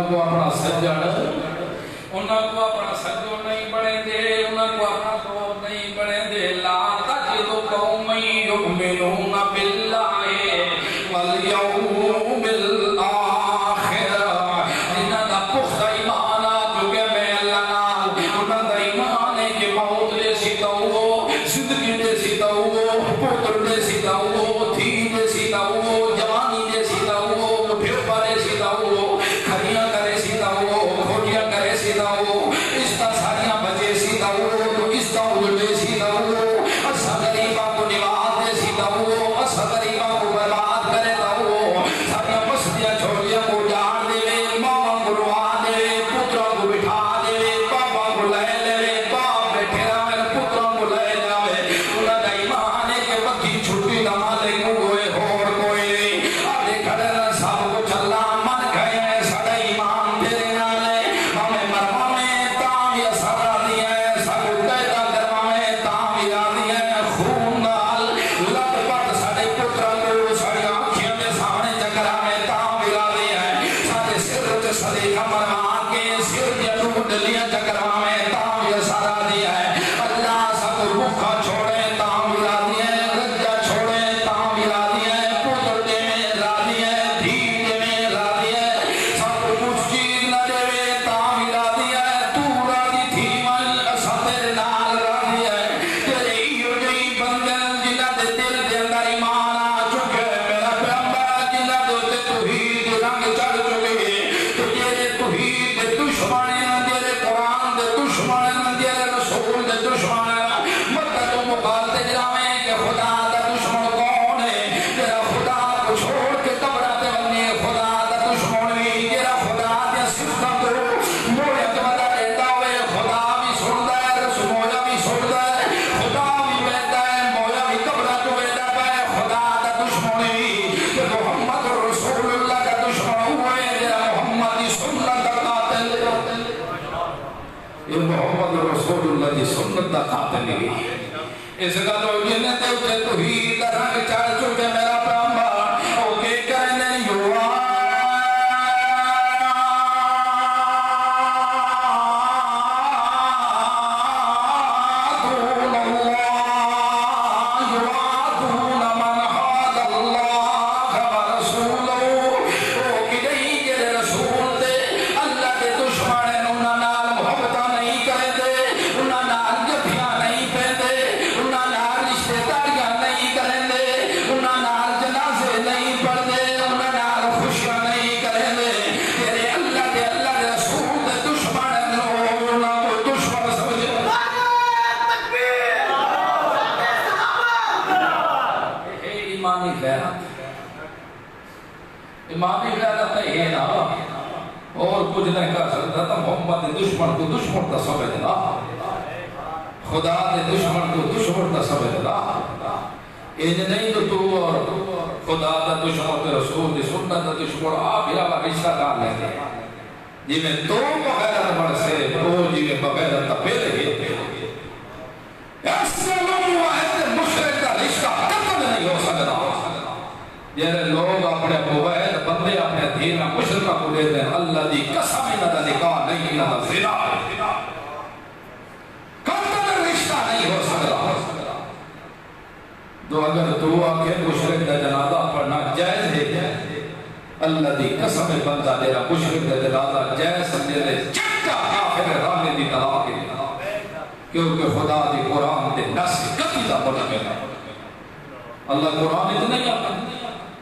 انہوں کو اپنا سجن انہوں کو اپنا سجو نہیں بڑھے دے انہوں کو اپنا تو نہیں بڑھے دے لا تجد قوم یؤمنون باللہ والیوم الآخر انہوں دا پختہ ایمان آ چکے میں اللہ نال انہوں دا ایمان ہے کہ موت دے سیتا ہو زندگی دے سیتا ہو پتر دے سیتا ہو دھی دے سیتا ہو جوانی دے سیتا ہو مٹھیپا دے سیتا ہو کھڑیاں کرے سیتا ہو کھوٹیاں کرے سیتا ہو اس تا ساریاں بجے سیتا ہو تو اس تا اجڑے سیتا ہو اسا غریبہ کو نواز دے سیتا ہو اسا غریبہ کو برباد کرے تا ہو ساریاں مسجدیاں چھوڑیاں کو جاڑ دے ماما کو روا دے پتروں کو بٹھا دے پاپا کو لے لے باپ بیٹھے رہے پتروں کو لے جاوے انہاں دا ایمان ہے کہ وقتی چھٹی نہ مالے کوئی اور کوئی نہیں آدھے کھڑے سب کو چلا من گئے ساڑا ایمان تیرے نالے ہمیں مروا میں تاوی سارا دیا ہے سب قیدہ کروا میں تاوی آدھی ہے خون نال لٹ پٹ ساڑے پتروں کو ساڑی آنکھیں میں سامنے چکرا میں تاوی آدھی ہے ساڑے سر چ سلی کا مروا کے سر جنو دلیاں چکروا میں تاوی سارا دیا ہے اللہ سب بھوکا چھوڑے تاوی آدھی ہے رجا چھوڑے تاوی آدھی ہے پتر دے میں راضی ہے دھی دے میں راضی ہے سب کچھ چیز نہ دے تاوی راضی ہے تو راضی تھی من اسا تیرے نال راضی ہے تیرے ایو جئی بندے جنہ دے دل دے اندر ایمان آ چکے میرا پیغمبر جنہ دے توحید رنگ چڑھ چکے تو جیرے توحید دے دشمن جیرے قرآن دے دشمن جیرے رسول دے دشمن مدد و مقالتے جراویں کہ خدا دا دشمن کون ہے تیرا خدا کو چھوڑ کے قبراتے بننے خدا دا دشمن بھی تیرا خدا دے صفتہ کو موڑے تمہتا دیتا ہوئے خدا بھی سنتا ہے رسول مویا بھی سنتا ہے خدا بھی بیتا ہے مویا بھی قبرات بیتا ہے خدا دا دشمن بھی کہ محمد رسول اللہ کا دشمن ہوئے تیرا محمد سنت کا قاتل یہ محمد رسول اللہ کی سنت کا قاتل ہے اس کا تو جنہیں تے اتے توحید رنگ چڑھ چکے میرا پیغمبر او کے کہنے یوا ایمانی غیرت ہے نا اور کچھ نہیں کر سکتا تھا محمد دشمن کو دشمن تا سمجھنا خدا دے دشمن کو دشمن تا سمجھنا یہ نہیں تو تو اور خدا دا دشمن تے رسول دی سنت دا دشمن آپ ہی آبا رشتہ کار لیں گے جی میں تو بغیرت بڑھ سے تو جی میں بغیرت تا پہلے گئے اسلام واحد مشرک دا رشتہ ختم نہیں ہو سکتا جیسے لوگ اپنے موبائل بندے اپنے دین مشرکہ کو دیتے ہیں اللہ دی قسم نہ دا نکاح نہیں نہ دا زنا قطع رشتہ نہیں ہو سکتا تو اگر دعا کے مشرک دا جنازہ پڑھنا جائز ہے اللہ دی قسم بندہ دیرا مشرک دا جنازہ جائز سمجھے دے چکا آخر رانے دی طلاق ہے کیونکہ خدا دی قرآن دے نس قتل دا بنا گیا اللہ قرآن دے نہیں آتا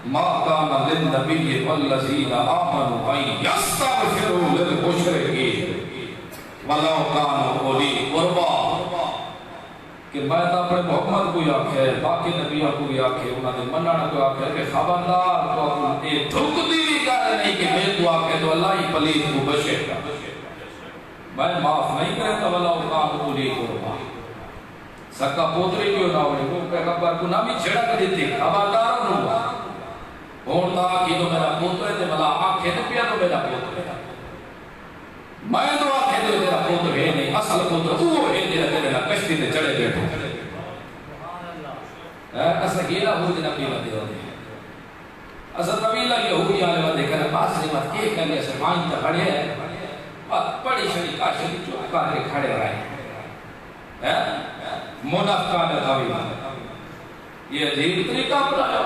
ما كان للنبي والذين آمنوا أن يستغفروا للمشركين ولو كانوا أولي قربى کہ میں تو اپنے محمد کو آکھے باقی نبیوں کو آکھے انہوں نے منانا کو آکھے کہ خبردار تو اپن اے دھک دی کر نہیں کہ میں تو آکھے تو اللہ ہی پلید کو بچے گا میں معاف نہیں کرتا ولو كانوا أولي قربى سکا پوتری کیوں نہ ہوئے کو پیغمبر کو نامی چھڑا کر دیتے خبردار ہوں اور تا کہ تو میرا پوتر ہے تے ملا آنکھیں تو پیا تو میرا پوتر ہے میں تو آنکھیں تو میرا پوتر ہے نہیں اصل پوتر وہ ہے جیرا تیرا کشتی تے چڑھے بیٹھو اصل گیلا ہو جنا پیلا دے ہوتے ہیں اصل طویلہ یہودی آنے والے کہنے حاصل مت کے کہنے سے مائن تا کھڑے ہے بڑی شری کاشی چپ کر کے کھڑے رہے منافقان دھاوی یہ عجیب طریقہ اپنایا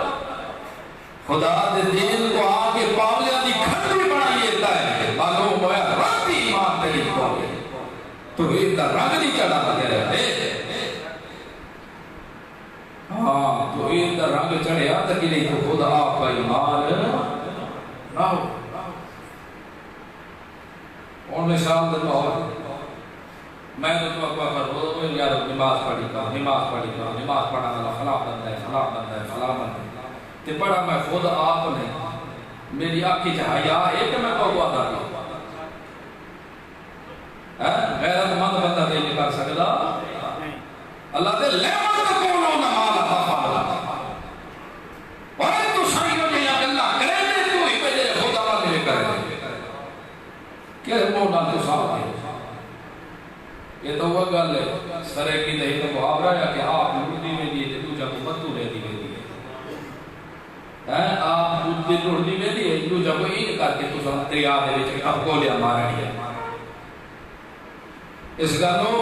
خدا دے دین کو آگے پاولیاں دی کھڑی بنائیے ہے معلوم ہوا راتی ایمان تیری پاولی تو ایک دا رنگ نہیں چڑھا کہہ رہے ہاں تو ایک دا رنگ چڑھیا تک نہیں تو خدا آپ کا ایمان نہ ہو اور نشان دیتا ہوں میں تو توقع کر رہا ہوں یار نماز پڑھی کا نماز پڑھنا والا فلاں بندہ ہے فلاں بندہ ہے فلاں بندہ ہے تے پڑھا میں خود آپ نے میری آنکھی چاہیا ہے کہ میں کو ادا کیا غیرت مند بندہ نہیں کر سکتا اللہ دے لیمن تکونو نمال خفالا اور تو سائیوں نے یا اللہ کرے دے تو ہی پہلے خدا اللہ میرے کرے کہ مولا تو صاحب ہے یہ تو وہ گل ہے سرے کی دہی تو محاورہ ہے کہ آپ لڑنی میں دیئے تو جب متو لے دی گئی آپ بدھ لڑنی میں دیئے تو جب این کر کے تو سب دریا دے وچ اب گولیا مارا گیا اس گلو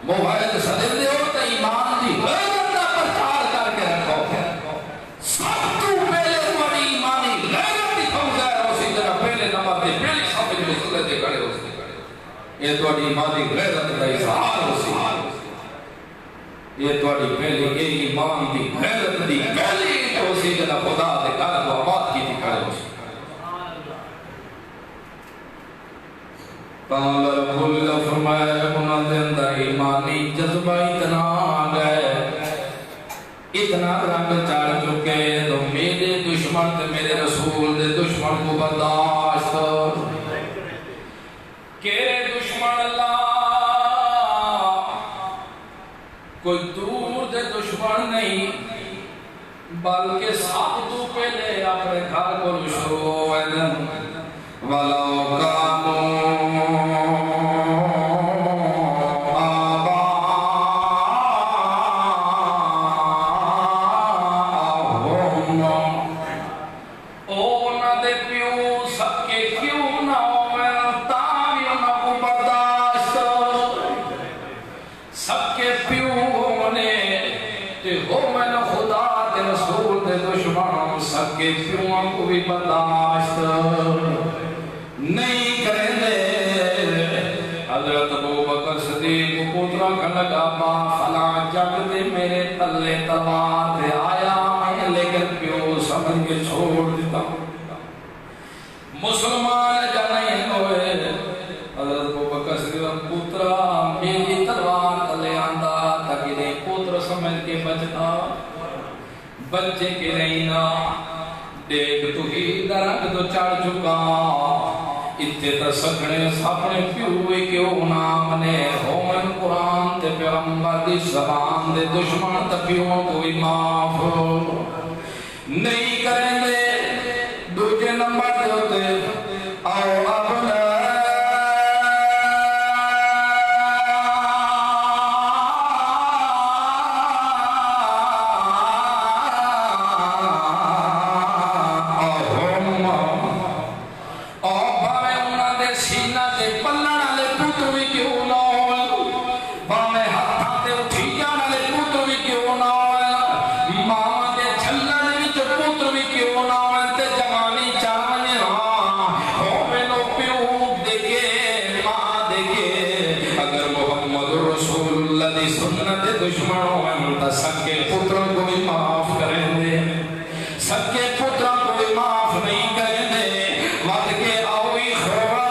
موبائل صدر دے ہو تو ایمان دی غیرت دا پرچار کر کے رکھو سب تو پہلے تمہاری ایمانی غیرت دی فوزہ ہے اسی طرح پہلے نمبر دے پہلی سب جو سلے دے کھڑے ہو یہ تمہاری ایمانی غیرت دا اظہار ہو سی یہ تمہاری پہلی یہ ایمان دی غیرت دی پہلی ہو سی جنہ خدا دے کار کو آباد کی دی کھڑے ہو سی تعالی رب اللہ فرمایا انہاں دے اندر ایمانی جذبہ اتنا آگئے اتنا رنگ چڑھ چکے تو میرے دشمن تے میرے رسول دے دشمن کو برداشت کہ دشمن اللہ کوئی دور دے دشمن نہیں بلکہ سب تو پہلے اپنے گھر کو شروع ہوئے وَلَوْ كَانُوا کے پیوں کو بھی برداشت نہیں کریں دے حضرت ابو بکر صدیق کو پوترا کا لگا با فلاں جگ دے میرے تلے تلوار دے آیا میں لیکن پیوں سمجھ کے چھوڑ دیتا مسلمان جانے ہوئے حضرت ابو بکر صدیق پوترا میری تلوار تلے آندہ تاکہ نہیں پوتر سمجھ کے بچنا بچے کے رہینا دیکھ تو ہی درک تو چڑھ چکا اتنے تا سکنے ساپنے پیوئے کیوں نام نے ہومن قرآن تے پیغمبر دی زبان دے دشمن تپیوں کوئی معاف نہیں کریں دے دوجے نمبر دے ہوتے آؤ اپنا سکے پتروں کو بھی معاف کریں دے سکے پتروں کو بھی معاف نہیں کریں دے مت کے آوئی خورا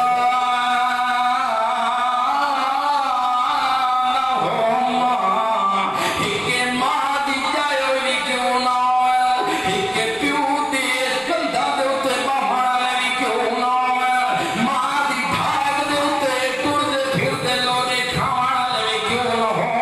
نہ ہو ماں ہی ماں دی جائے ہوئی کیوں نہ ہی پیو دی کندھا دے اتے بہانا لگی کیوں نہ ماں دی ڈھاک دے اتے ٹر دے پھر دے لونے کھانا لگی کیوں نہ ہو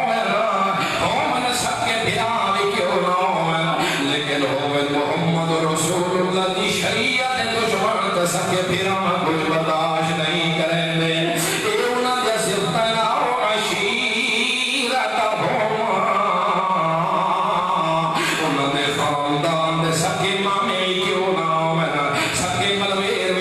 محمد رسول اللہ دی شریعت دشمن تے سکے پھراں کچھ برداشت نہیں کریں دے اے انہاں دے صفتاں او عشیرت ہوما انہاں دے خاندان دے سکے مامے کیوں نہ ہونا سکے ملویر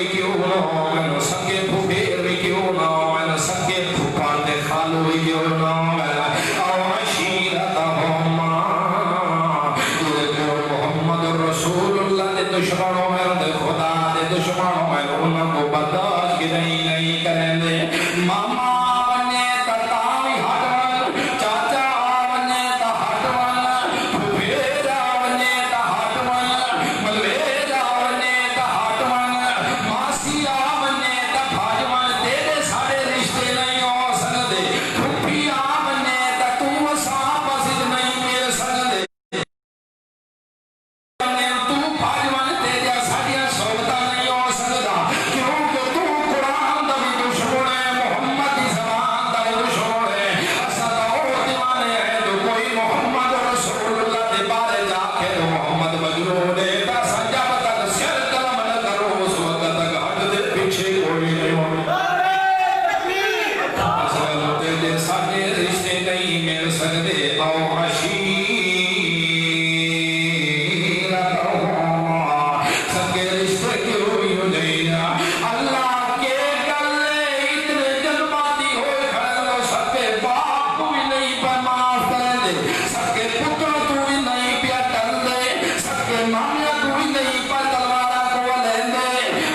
سکے پتر تو بھی نہیں پیا ٹل دے سکے مامیا تو بھی نہیں پر تلوارا کو لے دے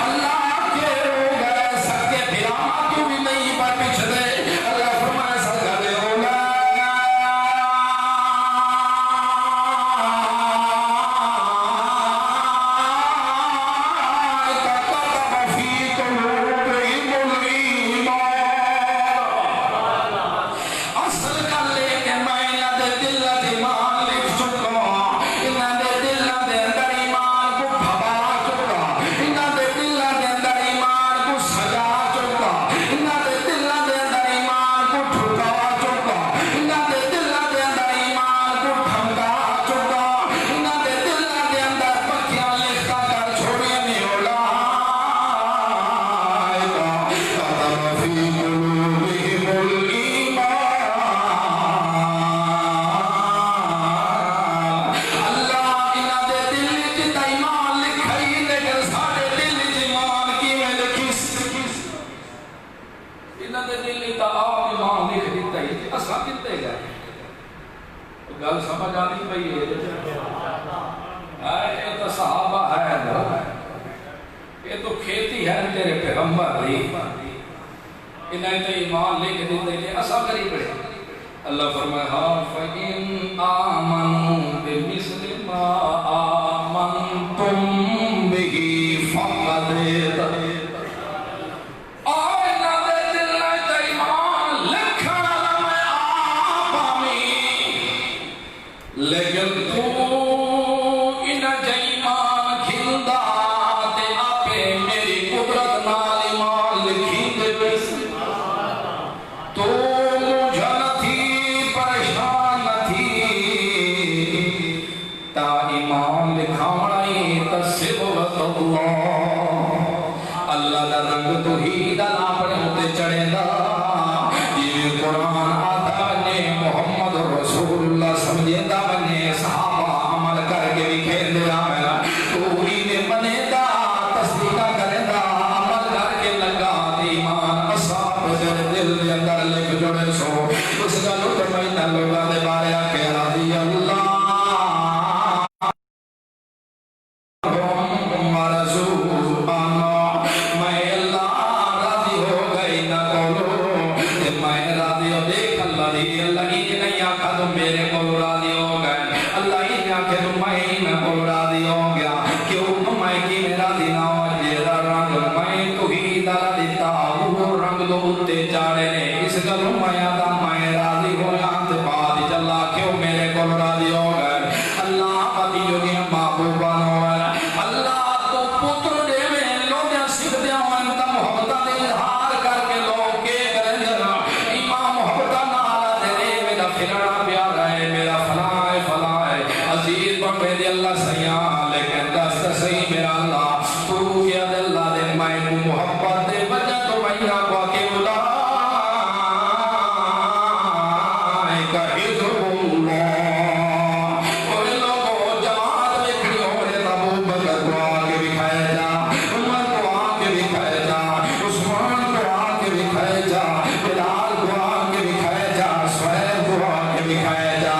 اللہ کے ہو گئے سکے بھراما تو بھی نہیں پر پچھ دے اللہ فرمائے سکا دے اولا گل سمجھ آنی پئی ہے یہ تو صحابہ ہے یہ تو کھیتی ہے تیرے پیغمبر دی انہیں تو ایمان لے کے دیتے کہ ایسا کری پڑے اللہ فرمائے ہاں فَإِنْ آمَنُوا بِمِثْلِ مَا آمَنْتُمْ بِهِ فَقَدْ لیکن تو انہ جائیمان کھلدا تے آپے میری قدرت نال ایمان لکھی دے بس تو مجھا نہ تھی پریشان نہ تھی تا ایمان لکھاوڑائی تصبغت اللہ دا رنگ تو ہی دا ناپڑے ہوتے چڑھے دا یہ قرآن آتا نے محمد رسول اللہ سمجھے دا بنے صحابہ عمل کر کے بھی کھیل دیا میرا توری نے بنے دا تصدیقہ کرے دا عمل کر کے لگا ایمان اصحاب جن دل دے اندر لکھ جڑے سو اس کا لوٹ مہینہ لوگا دے بارے آکے رضی اللہ میرے کو راضی ہو گئے اللہ ہی نے آکے تم میں کو راضی ہو گیا کیوں تم میں کی میرا دینا ہو جیدہ رنگ میں تو ہی دارا دیتا وہ رنگ دو اتے چاڑے نے اس کا تم میں آتا میں راضی ہو جانت بعد چلا کیوں میرے کو راضی ہو گئے اللہ پتی جو کہ محبوبان ہو گئے اللہ تو پتر دے میں لوگیں سکھ دیا ہوں انتا محبتہ دے اظہار کر کے لوگ کے کریں جنا امام محبتہ نالا دے میرا پھرنا میرا فلائے فلائے عزیز بڑھے دی اللہ سیاں لیکن دست صحیح میرا اللہ تو کیا دے اللہ دے میں کو محبت دے بجا تو بھئیہ کو آکے بلا کا حضر اللہ اور لوگوں جماعت میں کھڑی ہو رہے ابو بکر کو آکے بھی کھائے جا عمر کو آکے بھی کھائے جا عثمان کو آکے بھی کھائے جا بلال کو آکے بھی کھائے جا سہیل کو آکے بھی کھائے جا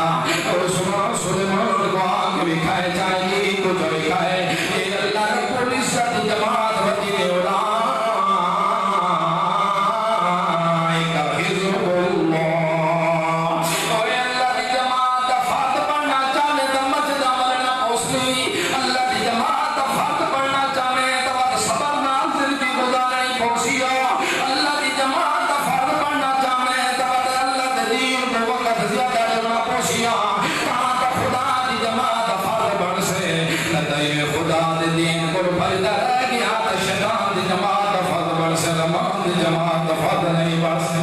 سلیمان کو آنکھ بھی کھائے جائے کو جو کھائے یہ اللہ نے پوری ساتھ جماعت بچی دے اولائے کا حضر اللہ اور اللہ دی جماعت فرد پڑھنا چاہنے تو مسجد عملنا پوسلی اللہ دی جماعت فرد پڑھنا چاہنے تو صبر نازل کی گزارنی پوسی اللہ دی جماعت فرد پڑھنا چاہنے تو اللہ دی دین کو وقت زیادہ جلنا پوسی خدا دے دین کو پھلدا رہ گیا تو شیطان دی جماعت فضل بڑھ سے رمان دی جماعت فضل نہیں بڑھ سے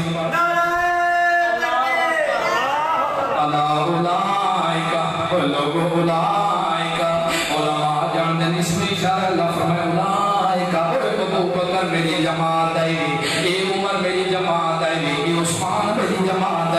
اللہ اولائکہ لوگ اولائکہ علماء جان دے نسبی اشارہ اللہ فرمائے اولائکہ ابو بکر میری جماعت آئی اے عمر میری جماعت آئی اے عثمان میری جماعت